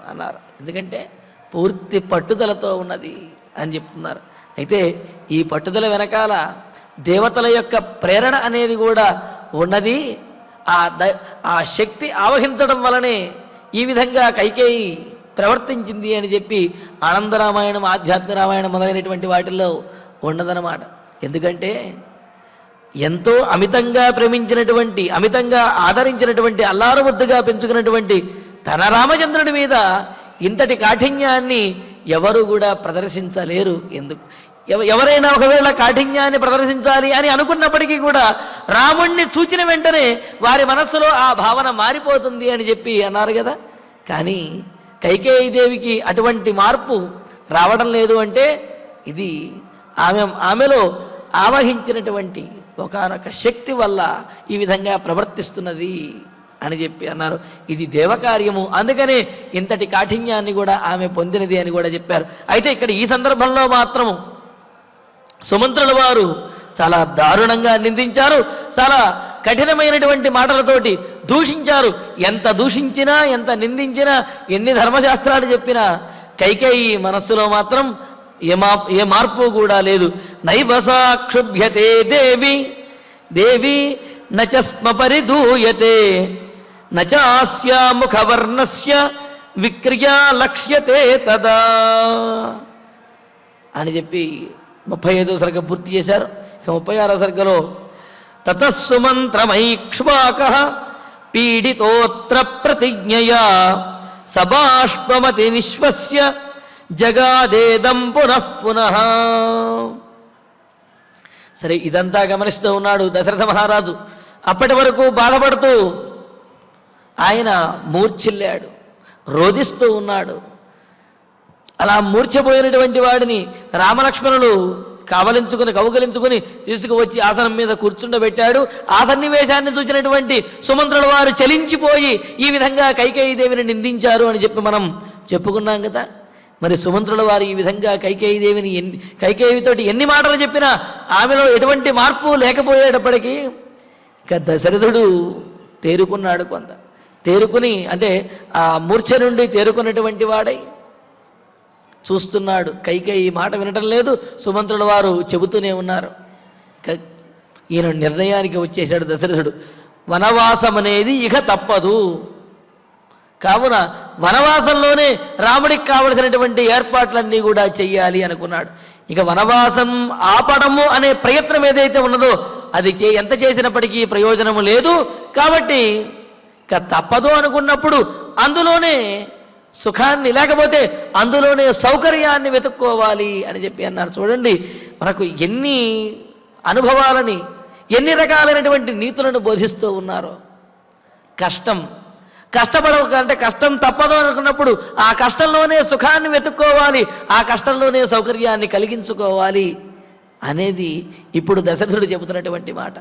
D: అన్నారు. ఎందుకంటే పూర్తి పట్టుదలతో ఉన్నది అని చెప్తున్నారు. అయితే ఈ పట్టుదల వెనకాల దేవతల యొక్క ప్రేరణ అనేది కూడా ఉన్నది. ఆ శక్తి ఆవహించడం వలనే ఈ విధంగా కైకేయి ప్రవర్తించింది అని చెప్పి ఆనందరామాయణం, ఆధ్యాత్మిక రామాయణం మొదలైనటువంటి వాటిల్లో ఉన్నదన్నమాట. ఎందుకంటే ఎంతో అమితంగా ప్రేమించినటువంటి, అమితంగా ఆదరించినటువంటి, అల్లారు ముద్దుగా పెంచుకున్నటువంటి తన రామచంద్రుడి మీద ఇంతటి కాఠిన్యాన్ని ఎవరు కూడా ప్రదర్శించలేరు. ఎందుకు? ఎవరైనా ఒకవేళ కాఠిన్యాన్ని ప్రదర్శించాలి అని అనుకున్నప్పటికీ కూడా రాముణ్ణి చూచిన వెంటనే వారి మనస్సులో ఆ భావన మారిపోతుంది అని చెప్పి అన్నారు కదా. కానీ కైకేయీదేవికి అటువంటి మార్పు రావడం లేదు అంటే ఇది ఆమెలో ఆవహించినటువంటి ఒకానొక శక్తి వల్ల ఈ విధంగా ప్రవర్తిస్తున్నది అని చెప్పి అన్నారు. ఇది దేవకార్యము, అందుకనే ఇంతటి కాఠిన్యాన్ని కూడా ఆమె పొందినది అని కూడా చెప్పారు. అయితే ఇక్కడ ఈ సందర్భంలో మాత్రము సుమంత్రుల వారు చాలా దారుణంగా నిందించారు, చాలా కఠినమైనటువంటి మాటలతోటి దూషించారు. ఎంత దూషించినా, ఎంత నిందించినా, ఎన్ని ధర్మశాస్త్రాలు చెప్పినా కైకేయి మనస్సులో మాత్రం ఏ మార్పు కూడా లేదు. నైవసా క్షుభ్యతే దేవి నచస్మ పరిదూయతే నచాస్యా ముఖవర్ణస్య విక్రియా లక్ష్యతే తదా అని చెప్పి 35వ సర్గ పూర్తి చేశారు. ఇక 36వ సర్గలో తతస్సుమంత్రమైక్ష్వాకః పీడితోత్ర ప్రతిజ్ఞయా సబాష్పమతి నిశ్వస్య జగాదేదం పునః పునః. సరే, ఇదంతా గమనిస్తూ ఉన్నాడు దశరథ మహారాజు. అప్పటి వరకు బాధపడుతూ ఆయన మూర్ఛిల్లాడు, రోధిస్తూ ఉన్నాడు. అలా మూర్ఛపోయినటువంటి వాడిని రామలక్ష్మణులు కౌగలించుకుని తీసుకువచ్చి ఆసనం మీద కూర్చుండబెట్టాడు. ఆ సన్నివేశాన్ని చూసినటువంటి సుమంత్రుల వారు చలించిపోయి ఈ విధంగా కైకేయీదేవిని నిందించారు అని చెప్పి మనం చెప్పుకున్నాం కదా. మరి సుమంత్రుల వారు ఈ విధంగా కైకేయితోటి ఎన్ని మాటలు చెప్పినా ఆమెలో ఎటువంటి మార్పు లేకపోయేటప్పటికీ ఇక దశరథుడు తేరుకున్నాడు. కొంత తేరుకుని అంటే ఆ మూర్ఛ నుండి తేరుకున్నటువంటి వాడై చూస్తున్నాడు. కైకేయి మాట వినటం లేదు. సుమంత్రుల వారు చెబుతూనే ఉన్నారు. ఇక ఈయన నిర్ణయానికి వచ్చేసాడు దశరథుడు. వనవాసం అనేది ఇక తప్పదు. కావున వనవాసంలోనే రాముడికి కావలసినటువంటి ఏర్పాట్లన్నీ కూడా చెయ్యాలి అనుకున్నాడు. ఇక వనవాసం ఆపడము అనే ప్రయత్నం ఏదైతే ఉన్నదో అది ఎంత చేసినప్పటికీ ప్రయోజనము లేదు. కాబట్టి ఇక తప్పదు అనుకున్నప్పుడు అందులోనే సుఖాన్ని లేకపోతే అందులోనే సౌకర్యాన్ని వెతుక్కోవాలి అని చెప్పి అన్నారు. చూడండి, మనకు ఎన్ని అనుభవాలని ఎన్ని రకాలైనటువంటి నీతులను బోధిస్తూ ఉన్నారో. కష్టపడకంటే కష్టం తప్పదు అనుకున్నప్పుడు ఆ కష్టంలోనే సుఖాన్ని వెతుక్కోవాలి, ఆ కష్టంలోనే సౌకర్యాన్ని కలిగించుకోవాలి అనేది ఇప్పుడు దశరథుడు చెబుతున్నటువంటి మాట.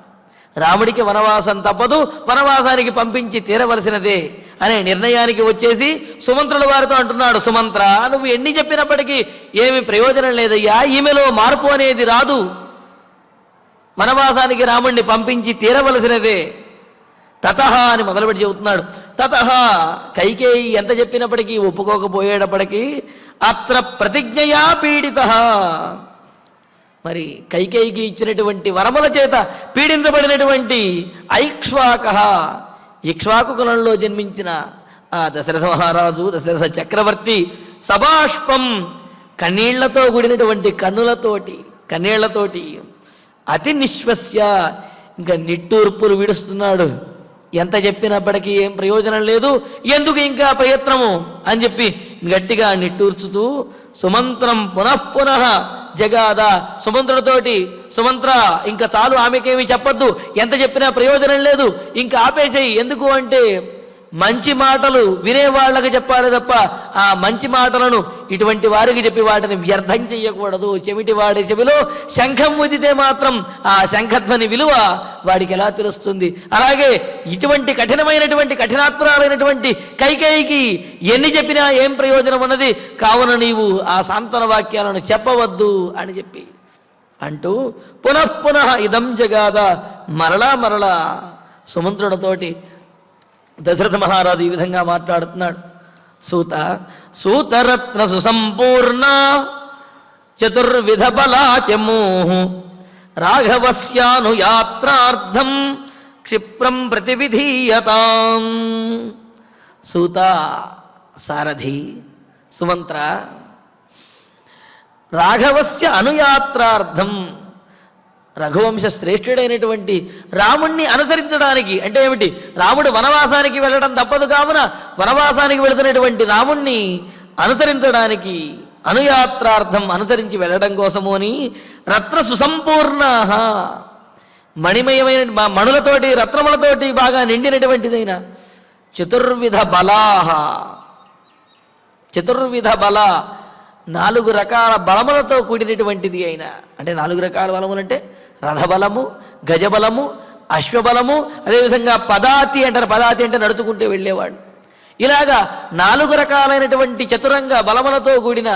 D: రాముడికి వనవాసం తప్పదు, వనవాసానికి పంపించి తీరవలసినదే అనే నిర్ణయానికి వచ్చేసి సుమంత్రుల వారితో అంటున్నాడు, సుమంత్ర నువ్వు ఎన్ని చెప్పినప్పటికీ ఏమి ప్రయోజనం లేదయ్యా, ఈమెలో మార్పు అనేది రాదు, వనవాసానికి రాముడిని పంపించి తీరవలసినదే. తతః అని మొదలుపెట్టి చెబుతున్నాడు. తతః కైకేయి ఎంత చెప్పినప్పటికీ ఒప్పుకోకపోయేటప్పటికీ అత్ర ప్రతిజ్ఞయా పీడితః, మరి కైకేయికి ఇచ్చినటువంటి వరముల చేత పీడించబడినటువంటి ఐక్ష్వాకః, ఇక్ష్వాకు కులంలో జన్మించిన ఆ దశరథ మహారాజు దశరథ చక్రవర్తి సబాష్పం కన్నీళ్లతో కూడినటువంటి కన్నీళ్లతోటి అతి నిశ్వస్య ఇంకా నిట్టూర్పులు విడుస్తున్నాడు. ఎంత చెప్పినప్పటికీ ఏం ప్రయోజనం లేదు, ఎందుకు ఇంకా ప్రయత్నము అని చెప్పి గట్టిగా నిట్టూర్చుతూ సుమంత్రం పునః జగాద, సుమంత్రుడితోటి సుమంత్ర ఇంకా చాలు, ఆమెకేమీ చెప్పొద్దు, ఎంత చెప్పినా ప్రయోజనం లేదు, ఇంకా ఆపేసేయి. ఎందుకు అంటే మంచి మాటలు వినేవాళ్ళకి చెప్పాలి తప్ప ఆ మంచి మాటలను ఇటువంటి వారికి చెప్పి వాటిని వ్యర్థం చెయ్యకూడదు. చెమిటి వాడి చెవిలో శంఖం ఊదితే మాత్రం ఆ శంఖధ్వని విలువ వాడికి ఎలా తెలుస్తుంది? అలాగే ఇటువంటి కఠినాత్మరాలైనటువంటి కైకేయికి ఎన్ని చెప్పినా ఏం ప్రయోజనం ఉన్నది, కావున నీవు ఆ సాంత్వన వాక్యాలను చెప్పవద్దు అని చెప్పి అంటూ పునః ఇదం జగాద, మరలా సుమంత్రుడితోటి దశరథ మహారాజు ఈ విధంగా మాట్లాడుతున్నాడు. సూతరత్న సుసంపూర్ణ చతుర్విధ బలాచమూహు రాఘవస్యానుయాత్రార్థం క్షిప్రం ప్రతివిధీయతాం. సూత సారథి సుమంత్ర, రాఘవస్య అనుయాత్రార్థం, రఘువంశ శ్రేష్ఠుడైనటువంటి రాముణ్ణి అనుసరించడానికి అంటే ఏమిటి, రాముడు వనవాసానికి వెళ్ళడం తప్పదు కావున వనవాసానికి వెళుతున్నటువంటి రాముణ్ణి అనుసరించడానికి అనుయాత్రార్థం అనుసరించి వెళ్ళడం కోసము అని రత్న సుసంపూర్ణ మణిమయమైన మణులతోటి రత్నములతోటి బాగా నిండినటువంటిదైన చతుర్విధ బల 4 రకాల బలములతో కూడినటువంటిది అయినా, అంటే 4 రకాల బలములు అంటే రథబలము, గజబలము, అశ్వబలము, అదేవిధంగా పదాతి అంటారు. పదాతి అంటే నడుచుకుంటూ వెళ్ళేవాళ్ళు. ఇలాగా 4 రకాలైనటువంటి చతురంగ బలములతో కూడిన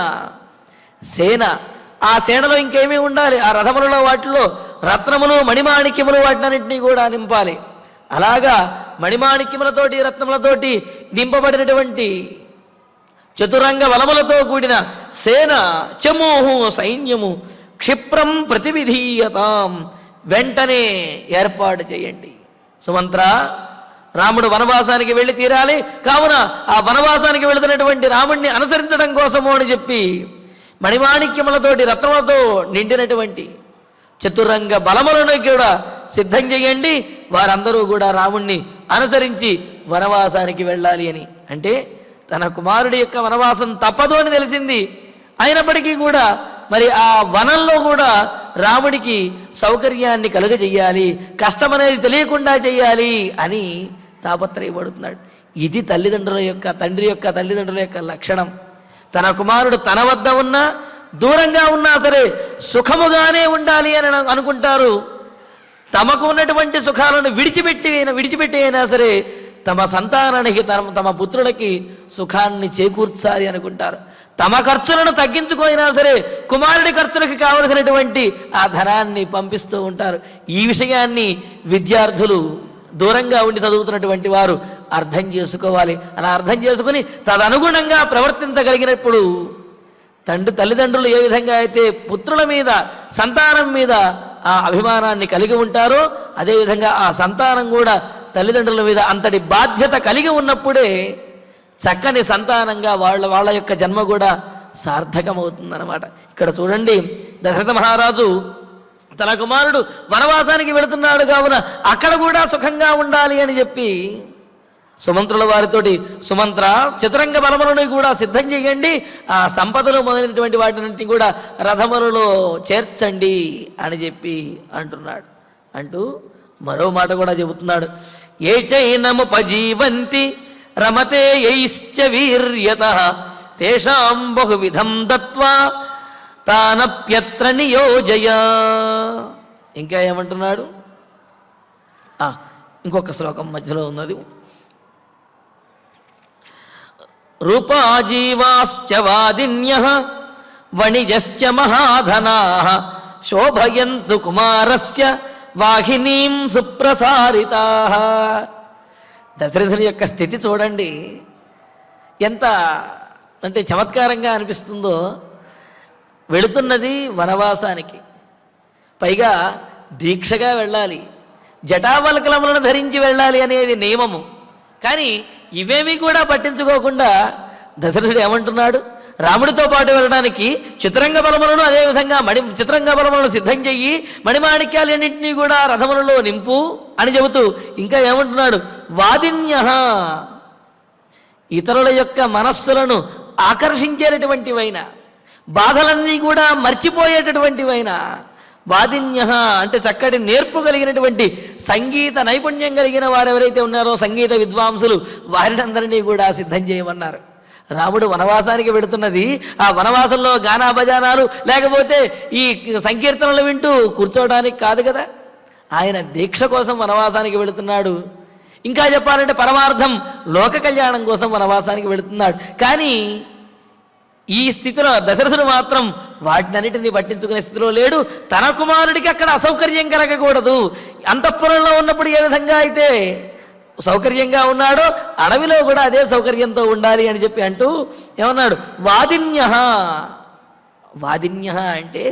D: సేన. ఆ సేనలో ఇంకేమీ ఉండాలి, ఆ రథములలో వాటిలో రత్నములు మణిమాణిక్యములు వాటినన్నింటినీ కూడా నింపాలి. అలాగా మణిమాణిక్యములతోటి రత్నములతోటి నింపబడినటువంటి చతురంగ బలములతో కూడిన సేన, చమూహు సైన్యము, క్షిప్రం ప్రతివిధీయతాం, వెంటనే ఏర్పాటు చేయండి. సుమంత్ర, రాముడు వనవాసానికి వెళ్ళి తీరాలి, కావున ఆ వనవాసానికి వెళుతున్నటువంటి రాముడిని అనుసరించడం కోసము అని చెప్పి మణిమాణిక్యములతోటి రత్నములతో నిండినటువంటి చతురంగ బలములను కూడా సిద్ధం చేయండి. వారందరూ కూడా రాముణ్ణి అనుసరించి వనవాసానికి వెళ్ళాలి అని. అంటే తన కుమారుడి యొక్క వనవాసం తప్పదు అని తెలిసింది. అయినప్పటికీ కూడా మరి ఆ వనంలో కూడా రాముడికి సౌకర్యాన్ని కలుగజేయాలి, కష్టం అనేది తెలియకుండా చేయాలి అని తాపత్రయపడుతున్నాడు. ఇది తండ్రి యొక్క తల్లిదండ్రుల యొక్క లక్షణం. తన కుమారుడు తన వద్ద ఉన్నా దూరంగా ఉన్నా సరే సుఖముగానే ఉండాలి అని అనుకుంటారు. తమకు ఉన్నటువంటి సుఖాలను విడిచిపెట్టి అయినా సరే తమ సంతానానికి తమ పుత్రులకి సుఖాన్ని చేకూర్చాలి అనుకుంటారు. తమ ఖర్చులను తగ్గించుకోయినా సరే కుమారుడి ఖర్చులకి కావలసినటువంటి ఆ ధనాన్ని పంపిస్తూ ఉంటారు. ఈ విషయాన్ని విద్యార్థులు దూరంగా ఉండి చదువుతున్నటువంటి వారు అర్థం చేసుకోవాలి. అలా అర్థం చేసుకుని తదనుగుణంగా ప్రవర్తించగలిగినప్పుడు తల్లిదండ్రులు ఏ విధంగా అయితే పుత్రుల మీద సంతానం మీద ఆ అభిమానాన్ని కలిగి ఉంటారో అదేవిధంగా ఆ సంతానం కూడా తల్లిదండ్రుల మీద అంతటి బాధ్యత కలిగి ఉన్నప్పుడే చక్కని సంతానంగా వాళ్ళ యొక్క జన్మ కూడా సార్థకమవుతుందన్నమాట. ఇక్కడ చూడండి, దశరథ మహారాజు తన కుమారుడు వనవాసానికి వెళుతున్నాడు కావున అక్కడ కూడా సుఖంగా ఉండాలి అని చెప్పి సుమంత్రుల వారితోటి, సుమంత్ర చతురంగ బలములను కూడా సిద్ధం చేయండి, ఆ సంపదలు మొదలైనటువంటి వాటిని కూడా రథములలో చేర్చండి అని చెప్పి అంటున్నాడు. అంటూ మరో మాట కూడా చెబుతున్నాడు. ఏ చైనముపజీవంతి రమతే యైశ్చ వీర్యతః తేషాం బహువిధం దత్వా తానప్యత్ర నియోజయ. ఇంకా ఏమంటున్నాడు? ఇంకొక శ్లోకం మధ్యలో ఉన్నది. రూపాజీవాశ్చ వాదిన్యః వణిజశ్చ మహాధనాః శోభయంతు కుమారస్య వాహినీం సుప్రసారితాః. దశరథుని యొక్క స్థితి చూడండి, ఎంత అంటే చమత్కారంగా అనిపిస్తుందో. వెళుతున్నది వనవాసానికి, పైగా దీక్షగా వెళ్ళాలి, జటావల్కలములను ధరించి వెళ్ళాలి అనేది నియమము. కానీ ఇవేమీ కూడా పట్టించుకోకుండా దశరథుడు ఏమంటున్నాడు? రాముడితో పాటు వెళ్ళడానికి చతురంగ బలములను అదేవిధంగా చతురంగ బలములను సిద్ధం చెయ్యి, మణిమాణిక్యాలన్నింటినీ కూడా రథములలో నింపు అని చెబుతూ ఇంకా ఏమంటున్నాడు? వాదిన్యః, ఇతరుల యొక్క మనస్సులను ఆకర్షించేటటువంటివైనా, బాధలన్నీ కూడా మర్చిపోయేటటువంటివైనా, వాదిన్యః అంటే చక్కటి నేర్పు కలిగినటువంటి సంగీత నైపుణ్యం కలిగిన వారు ఎవరైతే ఉన్నారో సంగీత విద్వాంసులు, వారిని అందరినీ కూడా సిద్ధం చేయమన్నారు. రాముడు వనవాసానికి వెళుతున్నది ఆ వనవాసంలో గానా భజానాలు లేకపోతే ఈ సంకీర్తనలు వింటూ కూర్చోవడానికి కాదు కదా. ఆయన దీక్ష కోసం వనవాసానికి వెళుతున్నాడు. ఇంకా చెప్పాలంటే పరమార్థం లోక కళ్యాణం కోసం వనవాసానికి వెళుతున్నాడు. కానీ ఈ స్థితిలో దశరథుడు మాత్రం వాటినన్నిటినీ పట్టించుకునే స్థితిలో లేడు. తన కుమారుడికి అక్కడ అసౌకర్యం కలగకూడదు. అంతఃపురంలో ఉన్నప్పుడు ఏ విధంగా అయితే సౌకర్యంగా ఉన్నాడో అడవిలో కూడా అదే సౌకర్యంతో ఉండాలి అని చెప్పి అంటూ ఏమన్నాడు? వాదిన్యః. వాదిన్యః అంటే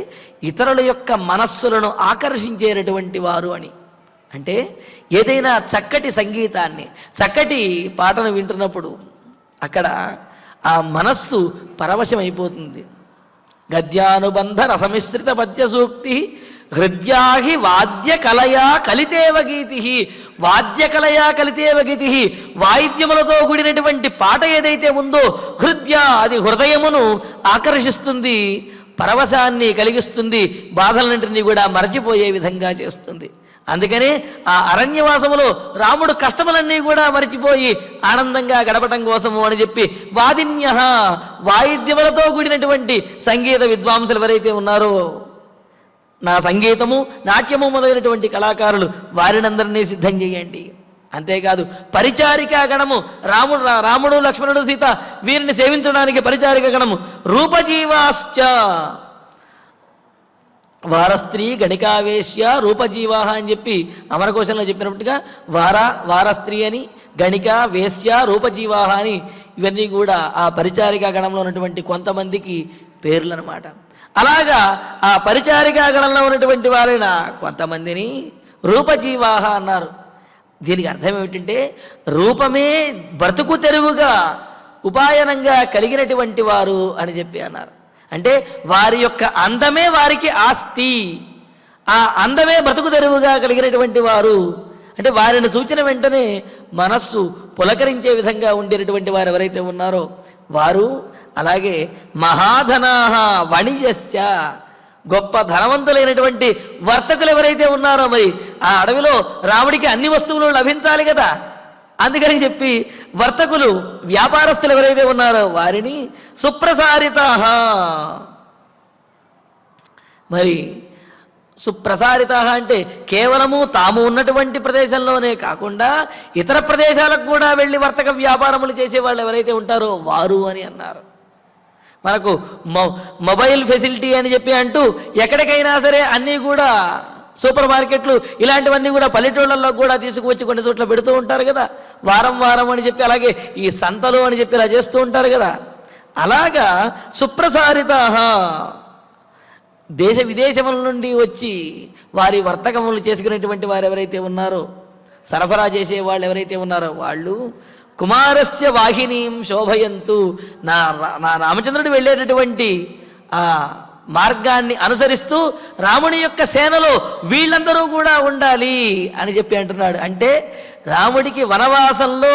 D: ఇతరుల యొక్క మనస్సులను ఆకర్షించేటటువంటి వారు అని. అంటే ఏదైనా చక్కటి సంగీతాన్ని, చక్కటి పాటను వింటున్నప్పుడు అక్కడ ఆ మనస్సు పరవశమైపోతుంది. గద్యానుబంధ రసమిశ్రిత పద్య సూక్తి హృద్యాహి వాద్య కలయా కలితేవ గీతి. వాద్య కలయా కలితేవ గీతి, వాయిద్యములతో కూడినటువంటి పాట ఏదైతే ఉందో హృద్య, అది హృదయమును ఆకర్షిస్తుంది, పరవశాన్ని కలిగిస్తుంది, బాధలన్నింటినీ కూడా మరచిపోయే విధంగా చేస్తుంది. అందుకనే ఆ అరణ్యవాసములో రాముడు కష్టములన్నీ కూడా మరిచిపోయి ఆనందంగా గడపటం కోసము అని చెప్పి వాదిన్యః, వాయిద్యములతో కూడినటువంటి సంగీత విద్వాంసులు ఎవరైతే ఉన్నారో, నా సంగీతము నాట్యము మొదలైనటువంటి కళాకారులు, వారినందరినీ సిద్ధం చేయండి. అంతేకాదు పరిచారికా గణము, రాముడు లక్ష్మణుడు సీత వీరిని సేవించడానికి పరిచారిక గణము. రూపజీవాశ్చ, వారస్త్రీ గణికావేశ్య రూపజీవాహ అని చెప్పి అమరకోశంలో చెప్పినట్టుగా వారస్త్రీ అని, గణిక, వేశ్య, రూపజీవాహ అని ఇవన్నీ కూడా ఆ పరిచారికా గణంలో ఉన్నటువంటి కొంతమందికి పేర్లు అన్నమాట. అలాగా ఆ పరిచారికా గణంలో ఉన్నటువంటి వారైన కొంతమందిని రూపజీవాహ అన్నారు. దీనికి అర్థం ఏమిటంటే రూపమే బ్రతుకు తెరువుగా ఉపాయనంగా కలిగినటువంటి వారు అని చెప్పి అన్నారు. అంటే వారి యొక్క అందమే వారికి ఆస్తి, ఆ అందమే బ్రతుకు తెరువుగా కలిగినటువంటి వారు. అంటే వారిని సూచన వెంటనే మనస్సు పులకరించే విధంగా ఉండేటటువంటి వారు ఎవరైతే ఉన్నారో వారు. అలాగే మహాధనాహ వణిజశ్చ, గొప్ప ధనవంతులైనటువంటి వర్తకులు ఎవరైతే ఉన్నారో, మరి ఆ అడవిలో రాముడికి అన్ని వస్తువులు లభించాలి కదా, అందుకని చెప్పి వర్తకులు, వ్యాపారస్తులు ఎవరైతే ఉన్నారో వారిని సుప్రసారితాః. మరి సుప్రసారితాః అంటే కేవలము తాము ఉన్నటువంటి ప్రదేశంలోనే కాకుండా ఇతర ప్రదేశాలకు కూడా వెళ్ళి వర్తక వ్యాపారములు చేసే వాళ్ళు ఎవరైతే ఉంటారో వారు అని అన్నారు. మనకు మొబైల్ ఫెసిలిటీ అని చెప్పి అంటూ ఎక్కడికైనా సరే అన్నీ కూడా సూపర్ మార్కెట్లు ఇలాంటివన్నీ కూడా పల్లెటూళ్ళల్లో కూడా తీసుకువచ్చి కొన్ని చోట్ల పెడుతూ ఉంటారు కదా, వారం వారం అని చెప్పి, అలాగే ఈ సంతలు అని చెప్పి ఇలా చేస్తూ ఉంటారు కదా. అలాగా సుప్రసారిత దేశ విదేశముల నుండి వచ్చి వారి వర్తకములు చేసుకునేటువంటి వారు ఎవరైతే ఉన్నారో, సరఫరా చేసే వాళ్ళు ఎవరైతే ఉన్నారో వాళ్ళు కుమారస్య వాహినీం శోభయంతు, నా రామచంద్రుడు వెళ్ళేటటువంటి ఆ మార్గాన్ని అనుసరిస్తూ రాముని యొక్క సేనలో వీళ్ళందరూ కూడా ఉండాలి అని చెప్పి అంటున్నాడు. అంటే రాముడికి వనవాసంలో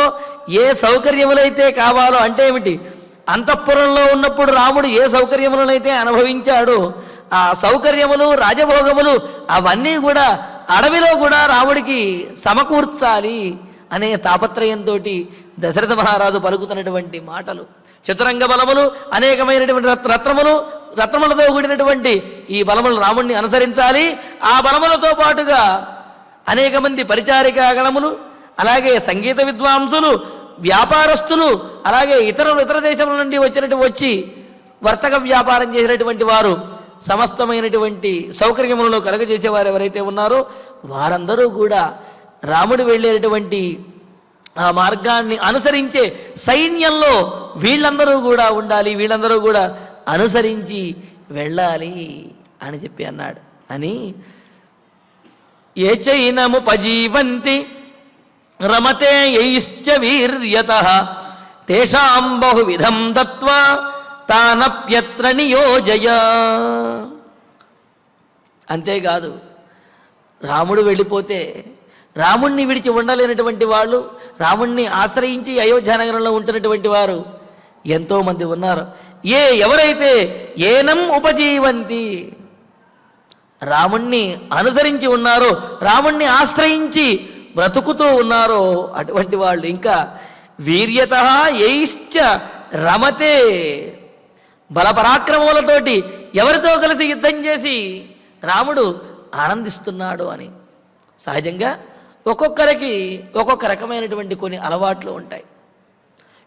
D: ఏ సౌకర్యములైతే కావాలో, అంటే ఏమిటి, అంతఃపురంలో ఉన్నప్పుడు రాముడు ఏ సౌకర్యములనైతే అనుభవించాడో ఆ సౌకర్యములు రాజభోగములు అవన్నీ కూడా అడవిలో కూడా రాముడికి సమకూర్చాలి అనే తాపత్రయంతో దశరథ మహారాజు పలుకుతున్నటువంటి మాటలు. చతురంగ బలములు, అనేకమైనటువంటి రత్నములతో కూడినటువంటి ఈ బలములు రాముడిని అనుసరించాలి. ఆ బలములతో పాటుగా అనేక మంది పరిచారికా గణములు, అలాగే సంగీత విద్వాంసులు, వ్యాపారస్తులు, అలాగే ఇతర దేశముల నుండి వచ్చి వర్తక వ్యాపారం చేసినటువంటి వారు, సమస్తమైనటువంటి సౌకర్యములను కలగజేసేవారు ఎవరైతే ఉన్నారో వారందరూ కూడా రాముడు వెళ్ళేటటువంటి ఆ మార్గాన్ని అనుసరించే సైన్యంలో వీళ్ళందరూ కూడా ఉండాలి, వీళ్ళందరూ కూడా అనుసరించి వెళ్ళాలి అని చెప్పి అన్నాడు. అని ఏ చైనముపజీవంతి రమతే యైశ్చ వీర్యతః తేషాం బహువిధం దత్వా తానప్యత్ర నియోజయ. అంతేకాదు, రాముడు వెళ్ళిపోతే రాముణ్ణి విడిచి ఉండలేనటువంటి వాళ్ళు, రాముణ్ణి ఆశ్రయించి అయోధ్యానగరంలో ఉంటున్నటువంటి వారు ఎంతోమంది ఉన్నారు. ఎవరైతే ఏనం ఉపజీవంతి, రాముణ్ణి అనుసరించి ఉన్నారో, రాముణ్ణి ఆశ్రయించి బ్రతుకుతూ ఉన్నారో అటువంటి వాళ్ళు, ఇంకా వీర్యతః యైశ్చ రమతే, బలపరాక్రమములతోటి ఎవరితో కలిసి యుద్ధం చేసి రాముడు ఆనందిస్తున్నాడు అని. సహజంగా ఒక్కొక్కరికి ఒక్కొక్క రకమైనటువంటి కొన్ని అలవాట్లు ఉంటాయి.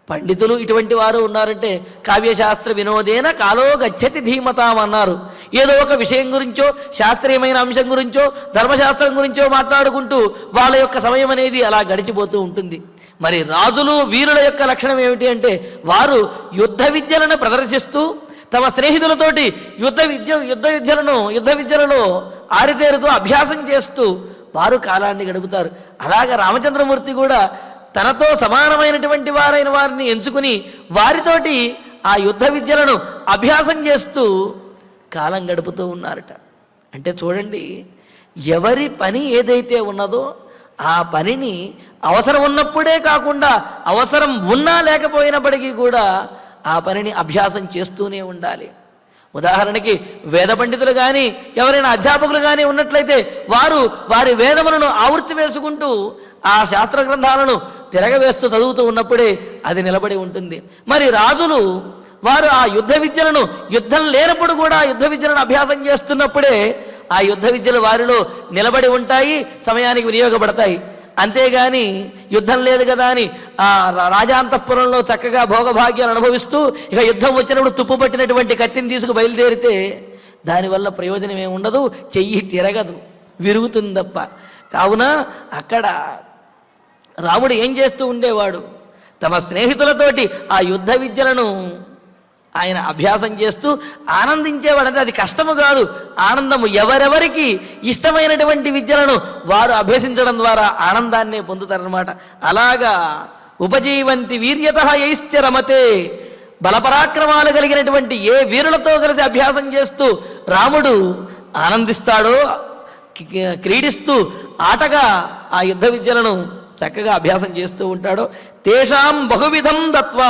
D: పండితులు ఇటువంటి వారు ఉన్నారంటే కావ్యశాస్త్ర వినోదేన కాలో గచ్చతి ధీమతాం అన్నారు. ఏదో ఒక విషయం గురించో, శాస్త్రీయమైన అంశం గురించో, ధర్మశాస్త్రం గురించో మాట్లాడుకుంటూ వాళ్ళ యొక్క సమయం అనేది అలా గడిచిపోతూ ఉంటుంది. మరి రాజులు, వీరుల యొక్క లక్షణం ఏమిటి అంటే వారు యుద్ధ విద్యలను ప్రదర్శిస్తూ తమ స్నేహితులతోటి యుద్ధ విద్యలలో ఆరితేరుతూ అభ్యాసం చేస్తూ వారు కాలాన్ని గడుపుతారు. అలాగా రామచంద్రమూర్తి కూడా తనతో సమానమైనటువంటి వారైన వారిని ఎంచుకుని వారితోటి ఆ యుద్ధ విద్యలను అభ్యాసం చేస్తూ కాలం గడుపుతూ ఉన్నారట. అంటే చూడండి, ఎవరి పని ఏదైతే ఉన్నదో ఆ పనిని అవసరం ఉన్నప్పుడే కాకుండా అవసరం ఉన్నా లేకపోయినప్పటికీ కూడా ఆ పనిని అభ్యాసం చేస్తూనే ఉండాలి. ఉదాహరణకి వేద పండితులు కానీ ఎవరైనా అధ్యాపకులు కానీ ఉన్నట్లయితే వారు వారి వేదములను ఆవృత్తి వేసుకుంటూ ఆ శాస్త్ర గ్రంథాలను తిరగవేస్తూ చదువుతూ ఉన్నప్పుడే అది నిలబడి ఉంటుంది. మరి రాజులు వారు ఆ యుద్ధ విద్యలను, యుద్ధం లేనప్పుడు కూడా యుద్ధ విద్యలను అభ్యాసం చేస్తున్నప్పుడే ఆ యుద్ధ విద్యలు వారిలో నిలబడి ఉంటాయి, సమయానికి వినియోగపడతాయి. అంతేగాని యుద్ధం లేదు కదా అని ఆ రాజాంతఃపురంలో చక్కగా భోగభాగ్యాలు అనుభవిస్తూ ఇక యుద్ధం వచ్చినప్పుడు తుప్పు పట్టినటువంటి కత్తిని తీసుకు బయలుదేరితే దానివల్ల ప్రయోజనం ఏమి ఉండదు, చెయ్యి తిరగదు, విరుగుతుంది తప్ప. కావున అక్కడ రాముడు ఏం చేస్తూ ఉండేవాడు, తమ స్నేహితులతోటి ఆ యుద్ధ విద్యలను ఆయన అభ్యాసం చేస్తూ ఆనందించేవాడు. అంటే అది కష్టము కాదు, ఆనందము. ఎవరెవరికి ఇష్టమైనటువంటి విద్యలను వారు అభ్యసించడం ద్వారా ఆనందాన్నే పొందుతారనమాట. అలాగా ఉపజీవంతి వీర్యతః యైశ్చ రమతే, బలపరాక్రమాలు కలిగినటువంటి ఏ వీరులతో కలిసి అభ్యాసం చేస్తూ రాముడు ఆనందిస్తాడో, క్రీడిస్తూ ఆటగా ఆ యుద్ధ విద్యలను చక్కగా అభ్యాసం చేస్తూ ఉంటాడో తేషాం బహువిధం దత్వా,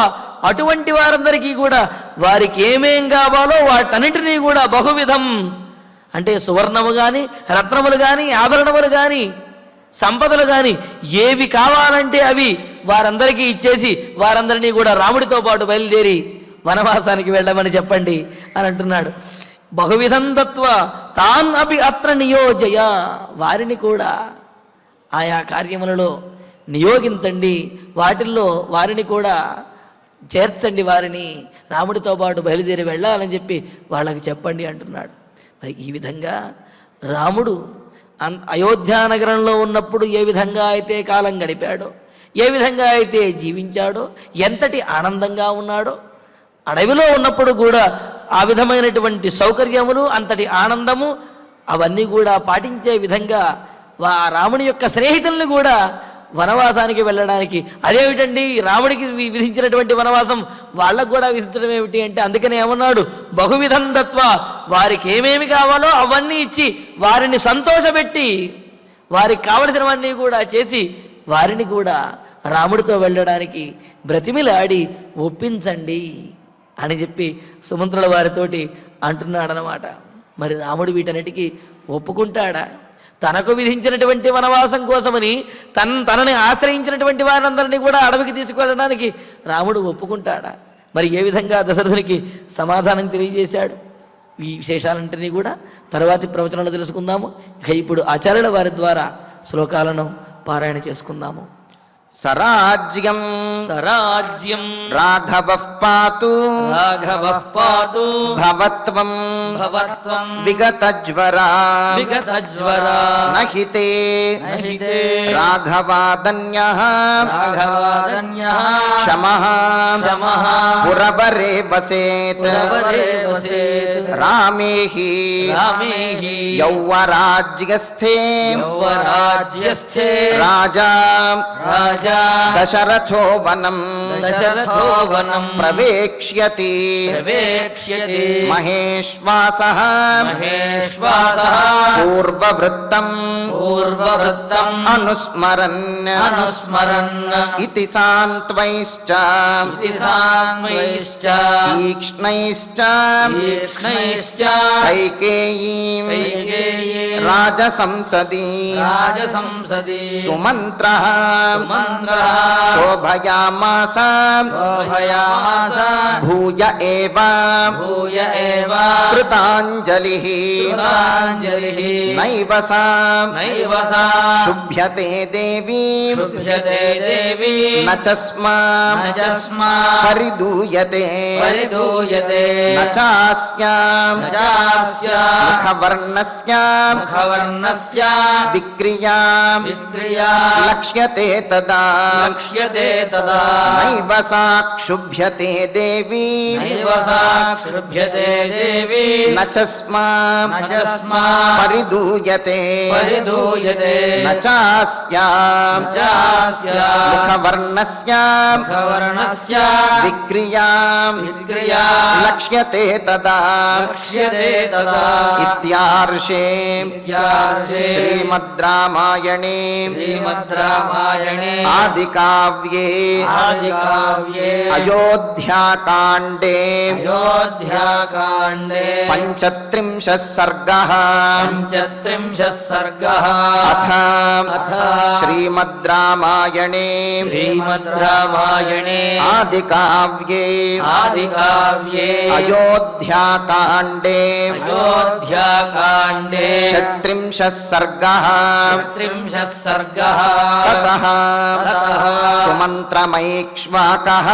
D: అటువంటి వారందరికీ కూడా వారికి ఏమేం కావాలో వాటన్నింటినీ కూడా బహువిధం అంటే సువర్ణము కానీ, రత్నములు కానీ, ఆభరణములు కానీ, సంపదలు కానీ ఏవి కావాలంటే అవి వారందరికీ ఇచ్చేసి వారందరినీ కూడా రాముడితో పాటు బయలుదేరి వనవాసానికి వెళ్ళమని చెప్పండి అని అంటున్నాడు. బహువిధం దత్వా తాన్ అపి అత్ర నియోజయ, వారిని కూడా ఆయా కార్యములలో నియోగించండి, వాటిల్లో వారిని కూడా చేర్చండి వారిని, రాముడితో పాటు బయలుదేరి వెళ్ళాలని చెప్పి వాళ్ళకి చెప్పండి అంటున్నాడు. మరి ఈ విధంగా రాముడు అయోధ్యానగరంలో ఉన్నప్పుడు ఏ విధంగా అయితే కాలం గడిపాడో, ఏ విధంగా అయితే జీవించాడో, ఎంతటి ఆనందంగా ఉన్నాడో, అడవిలో ఉన్నప్పుడు కూడా ఆ విధమైనటువంటి సౌకర్యములు, అంతటి ఆనందము అవన్నీ కూడా పాటించే విధంగా రాముని యొక్క స్నేహితుల్ని కూడా వనవాసానికి వెళ్ళడానికి, అదేమిటండి రాముడికి విధించినటువంటి వనవాసం వాళ్ళకు కూడా విధించడం ఏమిటి అంటే, అందుకనే ఏమన్నాడు, బహువిధం దత్వా, వారికి ఏమేమి కావాలో అవన్నీ ఇచ్చి వారిని సంతోషపెట్టి వారికి కావలసినవన్నీ కూడా చేసి వారిని కూడా రాముడితో వెళ్ళడానికి బ్రతిమిలాడి ఒప్పించండి అని చెప్పి సుమంత్రుల వారితోటి అంటున్నాడనమాట. మరి రాముడు వీటన్నిటికీ ఒప్పుకుంటాడా? తనకు విధించినటువంటి వనవాసం కోసమని తనని ఆశ్రయించినటువంటి వారందరినీ కూడా అడవికి తీసుకువెళ్ళడానికి రాముడు ఒప్పుకుంటాడా? మరి ఏ విధంగా దశరథునికి సమాధానం తెలియజేశాడు? ఈ విశేషాలంటినీ కూడా తర్వాతి ప్రవచనంలో తెలుసుకుందాము. ఇక ఇప్పుడు ఆచార్యుల వారి ద్వారా శ్లోకాలను పారాయణ చేసుకుందాము.
C: సరాజ్యం
D: సరాజ్యం
C: రాఘవః పాతు
D: రాఘవః పాతు
C: భవత్వం
D: భవత్వం
C: విగతజ్వరా
D: విగతజ్వరా
C: నహితే
D: నహితే
C: రాఘవాదన్యః
D: రాఘవాదన్యః
C: క్షమః
D: క్షమః
C: పురవరే వసేత్
D: పురవరే వసేత్
C: రామేహి
D: రామేహి
C: యౌవరాజ్యస్థే
D: యౌవరాజ్యస్థే
C: రాజా
D: రాజా
C: దశరథో వనం
D: దశరథో వనం
C: ప్రవేక్ష్యతి
D: ప్రవేక్ష్యతి
C: మహేశ్వాసః
D: మహేశ్వాసః
C: పూర్వవృత్తం
D: పూర్వవృత్తం
C: అనుస్మరన్
D: అనుస్మరన్
C: ఇతి సాంత్వైశ్చ
D: ఇతి సామ్యైశ్చ
C: తీక్ష్ణైశ్చ
D: తీక్ష్ణైశ్చ
C: కైకేయీం
D: కైకేయీ
C: రాజసంసది
D: రాజసంసది
C: సుమంత్రః
D: సుమంత్రః
C: శోభయామాస
D: శోభయామాస
C: భూయ ఏవ
D: భూయ ఏవ
C: కృతాంజలిః
D: కృతాంజలిః
C: నైవ సా
D: నైవ సా
C: శుభ్యతే దేవీ
D: శుభ్యతే దేవీ
C: న చ స్మా
D: న చ స్మా
C: పరిదూయతే
D: పరిదూయతే
C: న చాస్యాం
D: న చాస్యాం
C: ముఖవర్ణస్యాం
D: ముఖవర్ణస్య
C: విక్రియాం
D: విక్రియా
C: లక్ష్యతే తదా
D: లక్ష్యతే తదా
C: నైవ సా క్షుభ్యతే దేవీ
D: నైవ సా క్షుభ్యతే దేవీ
C: న చ స్మా
D: న చ స్మా
C: పరిదూయతే
D: పరిదూయతే
C: న చాస్యాం
D: చాస్యాం
C: ముఖవర్ణస్యాం
D: ముఖవర్ణస్య
C: విక్రియాం
D: విక్రియా
C: లక్ష్యతే తదా
D: లక్ష్యతే తదా
C: ఇత్యార్షే
D: ఇత్యార్షే
C: శ్రీమద్ రామాయణే
D: శ్రీమద్ రామాయణే
C: ఆదికావ్యే
D: ఆదికావ్యే
C: అయోధ్యాకాండే
D: అయోధ్యాకాండే
C: పంచత్రింశः సర్గः
D: పంచత్రింశः సర్గः
C: అథ
D: అథ
C: శ్రీమద్ రామాయణే
D: శ్రీమద్ రామాయణే
C: ఆదికావ్యే
D: ఆదికావ్యే
C: అయోధ్యాకాండే
D: అయోధ్యాకాండే
C: షట్త్రింశः సర్గः
D: త్రింశः సర్గः
C: తతః
D: తతః
C: సుమంత్రమైక్ష్వాకः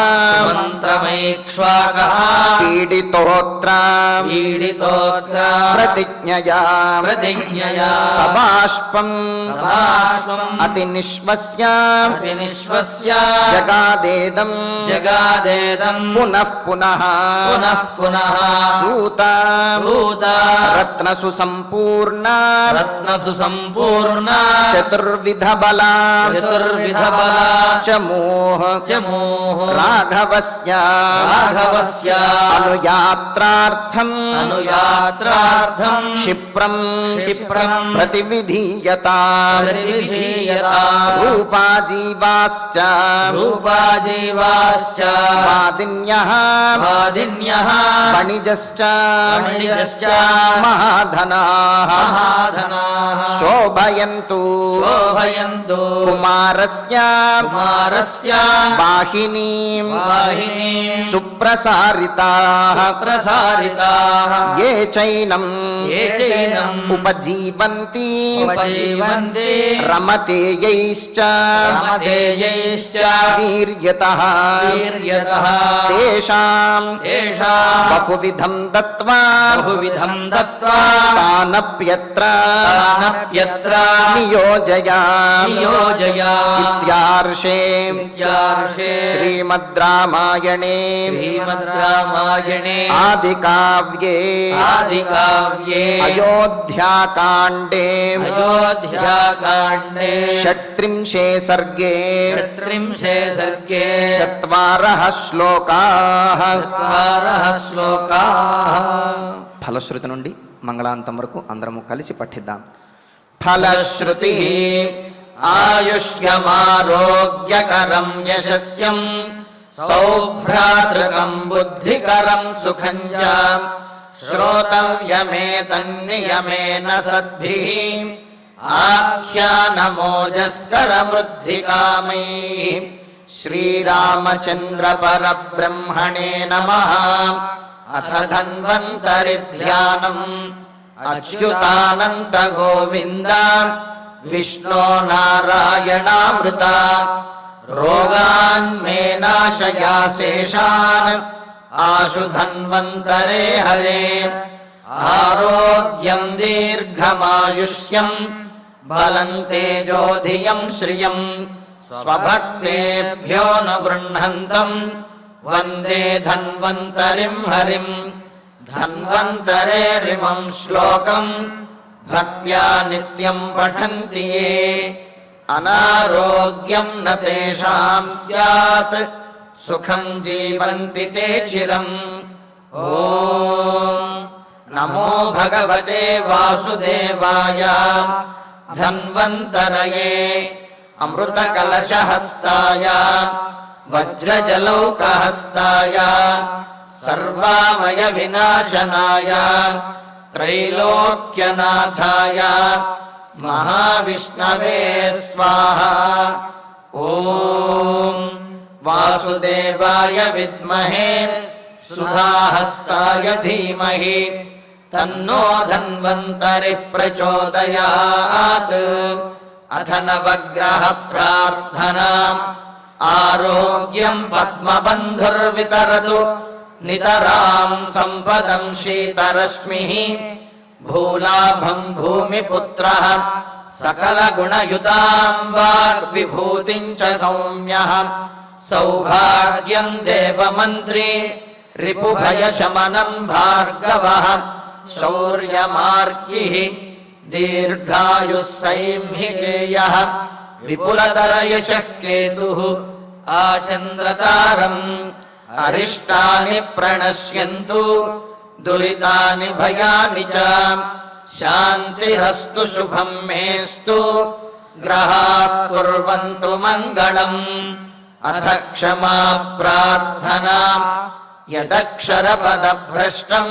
D: మంత్రమైక్ష్వాకः
C: పీడితోత్ర
D: పీడితోత్ర
C: ప్రతిజ్ఞయా
D: ప్రతిజ్ఞయా
C: సబాష్పం
D: సబాష్పం
C: అతినిశ్వస్య
D: అతినిశ్వస్య
C: జగాదేదం
D: జగాదేదం
C: పునః పునః
D: పునః పునః
C: సూత
D: సూత
C: రత్నసు సంపూర్ణ
D: రత్నసు సంపూర్ణ
C: చతుర్విధ బలా
D: చతుర్విధ బల
C: చమోహ
D: చమోహ
C: రాఘవస్య
D: రాఘవస్య
C: అనుయాత్రార్థం
D: అనుయాత్రార్థం
C: క్షిప్రం
D: క్షిప్రం
C: ప్రతివిధీయతా
D: ప్రతివిధీయతా
C: రూపాజీవాశ్చ
D: రూపాజీవాశ్చ
C: వాదిన్యః
D: వాదిన్యః
C: వణిజశ్చ
D: వణిజశ్చ
C: మహాధనాః
D: మహాధనాః
C: శోభయంతు
D: శోభయంతు
C: కుమారస్య
D: కుమారస్య
C: దేవస్య వాహినీం సుప్రసారితాః ఏ చైనం ఉపజీవంతి రమతేయైశ్చ వీర్యతః తేషాం బహువిధం దత్వా తానప్యత్ర నియోజయామి ఇత్యార్షే శ్రీమద్ రామాయణే ఆదికావ్యే అయోధ్యాకాండే షట్త్రింశే సర్గే చత్వారః శ్లోకాః
A: ఫలశ్రుతి నుండి మంగళాంతం వరకు అందరము కలిసి పఠిద్దాం.
C: ఫలశ్రుతి ఆయుష్యమారోగ్యకరం యశస్యం సౌభ్రాతృకం బుద్ధికరం సుఖం చ శ్రోతవ్యమేతన్నియమేన సద్భిః ఆఖ్యానమోజస్కరమృద్ధికామైః శ్రీరామచంద్ర పరబ్రహ్మణే నమః. అథ ధన్వంతరి ధ్యానం అచ్యుతానంత గోవింద విష్ణో నారాయణామృత రోగాన్ మే నాశయాశేషాన్ ఆశు ధన్వంతరే హరే. ఆరోగ్యం దీర్ఘమాయుష్యం బలం తేజోధియం శ్రియం స్వభక్తేభ్యో ను గృహంతం వందే ధన్వంతరిం హరిం. ధన్వంతరేరిమం శ్లోకం భక్త్యా నిత్యం పఠంతి యే అనారోగ్యం న తేషాం స్యాత్ సుఖం జీవంతి తే చిరం. ఓం నమో భగవతే వాసుదేవాయ ధన్వంతరయే అమృతకలశహస్తాయ వజ్రజలౌకహస్తాయ సర్వామయ వినాశనాయ త్రైలోక్యనాథాయ మహావిష్ణవే స్వాహా. ఓం వాసుదేవాయ విద్మహే సుధాహస్తాయ ధీమహి తన్నో ధన్వంతరి ప్రచోదయాత్. అథ నవగ్రహ ప్రార్థనా ఆరోగ్యం పద్మబంధుర్వితరతు నితరాం సంపదం శీతరశ్మిః భూలాభం భూమిపుత్రః సకలగుణయుతాం వాగ్విభూతిం చ సౌమ్యః సౌభాగ్యం దేవమంత్రీ రిపుభయశమనం భార్గవః శౌర్యమార్గిః దీర్ఘాయుః సైంహికేయః విపులతరయశః కేతుః ఆచంద్రతారం అరిష్టాని ప్రణశ్యంతు దురితాని భయాని చ శాంతిరస్తు శుభం మేస్తు గ్రహాః కుర్వంతు మంగళం. అథ క్షమా ప్రార్థనా యదక్షరపదభ్రష్టం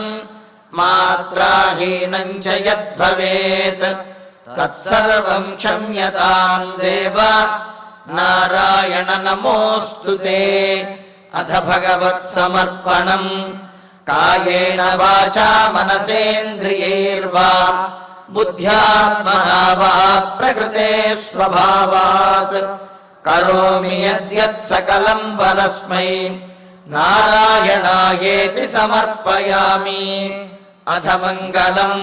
C: మాత్రాహీనం చ యద్భవేత్ తత్సర్వం క్షమ్యతాం దేవ నారాయణ నమోऽస్తుతే. అథ భగవత్సమర్పణం కాయేన వాచా మనసేంద్రియైర్వా బుద్ధ్యాత్మనా వా ప్రకృతే స్వభావాత్ కరోమి యద్యత్ సకలం పరస్మై నారాయణాయేతి సమర్పయామి. అథ మంగళం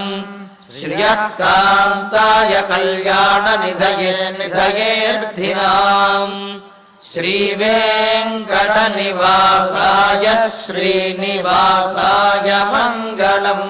C: శ్రియః కాంతాయ కళ్యాణ నిధయే నిధయేర్థినాం శ్రీవేంకట నివాసాయ శ్రీనివాసాయ మంగళం.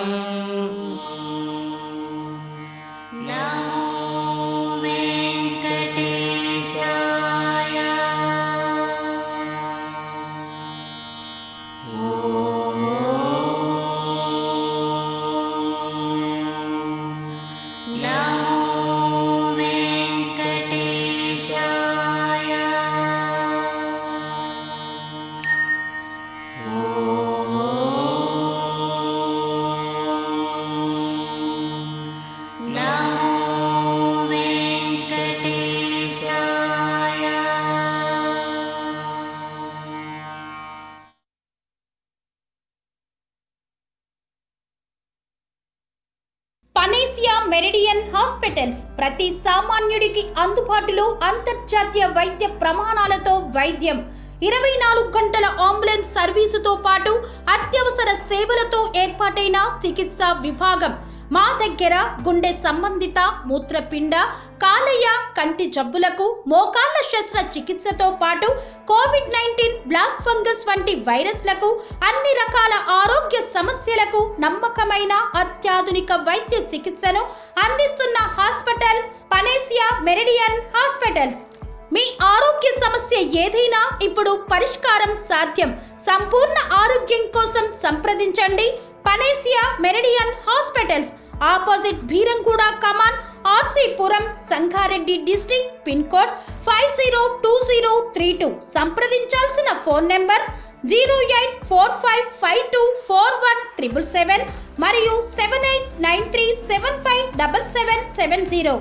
E: మెరిడియన్ హాస్పిటల్స్ ప్రతి సామాన్యుడికి అందుబాటులో అంతర్జాతీయ వైద్య ప్రమాణాలతో వైద్యం, 24 గంటల అంబులెన్స్ సర్వీసుతో పాటు అత్యవసర సేవలతో ఏర్పాటైన చికిత్సా విభాగం. మా దగ్గర గుండె సంబంధిత, మూత్రపిండ, కాలేయ, కంటి జబ్బులకు, మోకాళ్ల శస్త్రచికిత్సతో పాటు కోవిడ్-19, బ్లాక్ ఫంగస్ వంటి వైరస్లకు, అన్ని రకాల ఆరోగ్య సమస్యలకు నమ్మకమైన అత్యాధునిక వైద్య చికిత్సను అందిస్తున్న హాస్పిటల్ పనేసియా మెరిడియన్ హాస్పిటల్స్. మీ ఆరోగ్య సమస్య ఏదైనా ఇప్పుడు పరిష్కారం సాధ్యం. సంపూర్ణ ఆరోగ్యం కోసం సంప్రదించండి Panacea Meridian hospitals, opposite Bheeramguda కమాన్, RC Puram, Sangareddy district, pin code 502032. సంప్రదించాల్సిన ఫోన్ నెంబర్ 0845524177 మరియు 7893757770.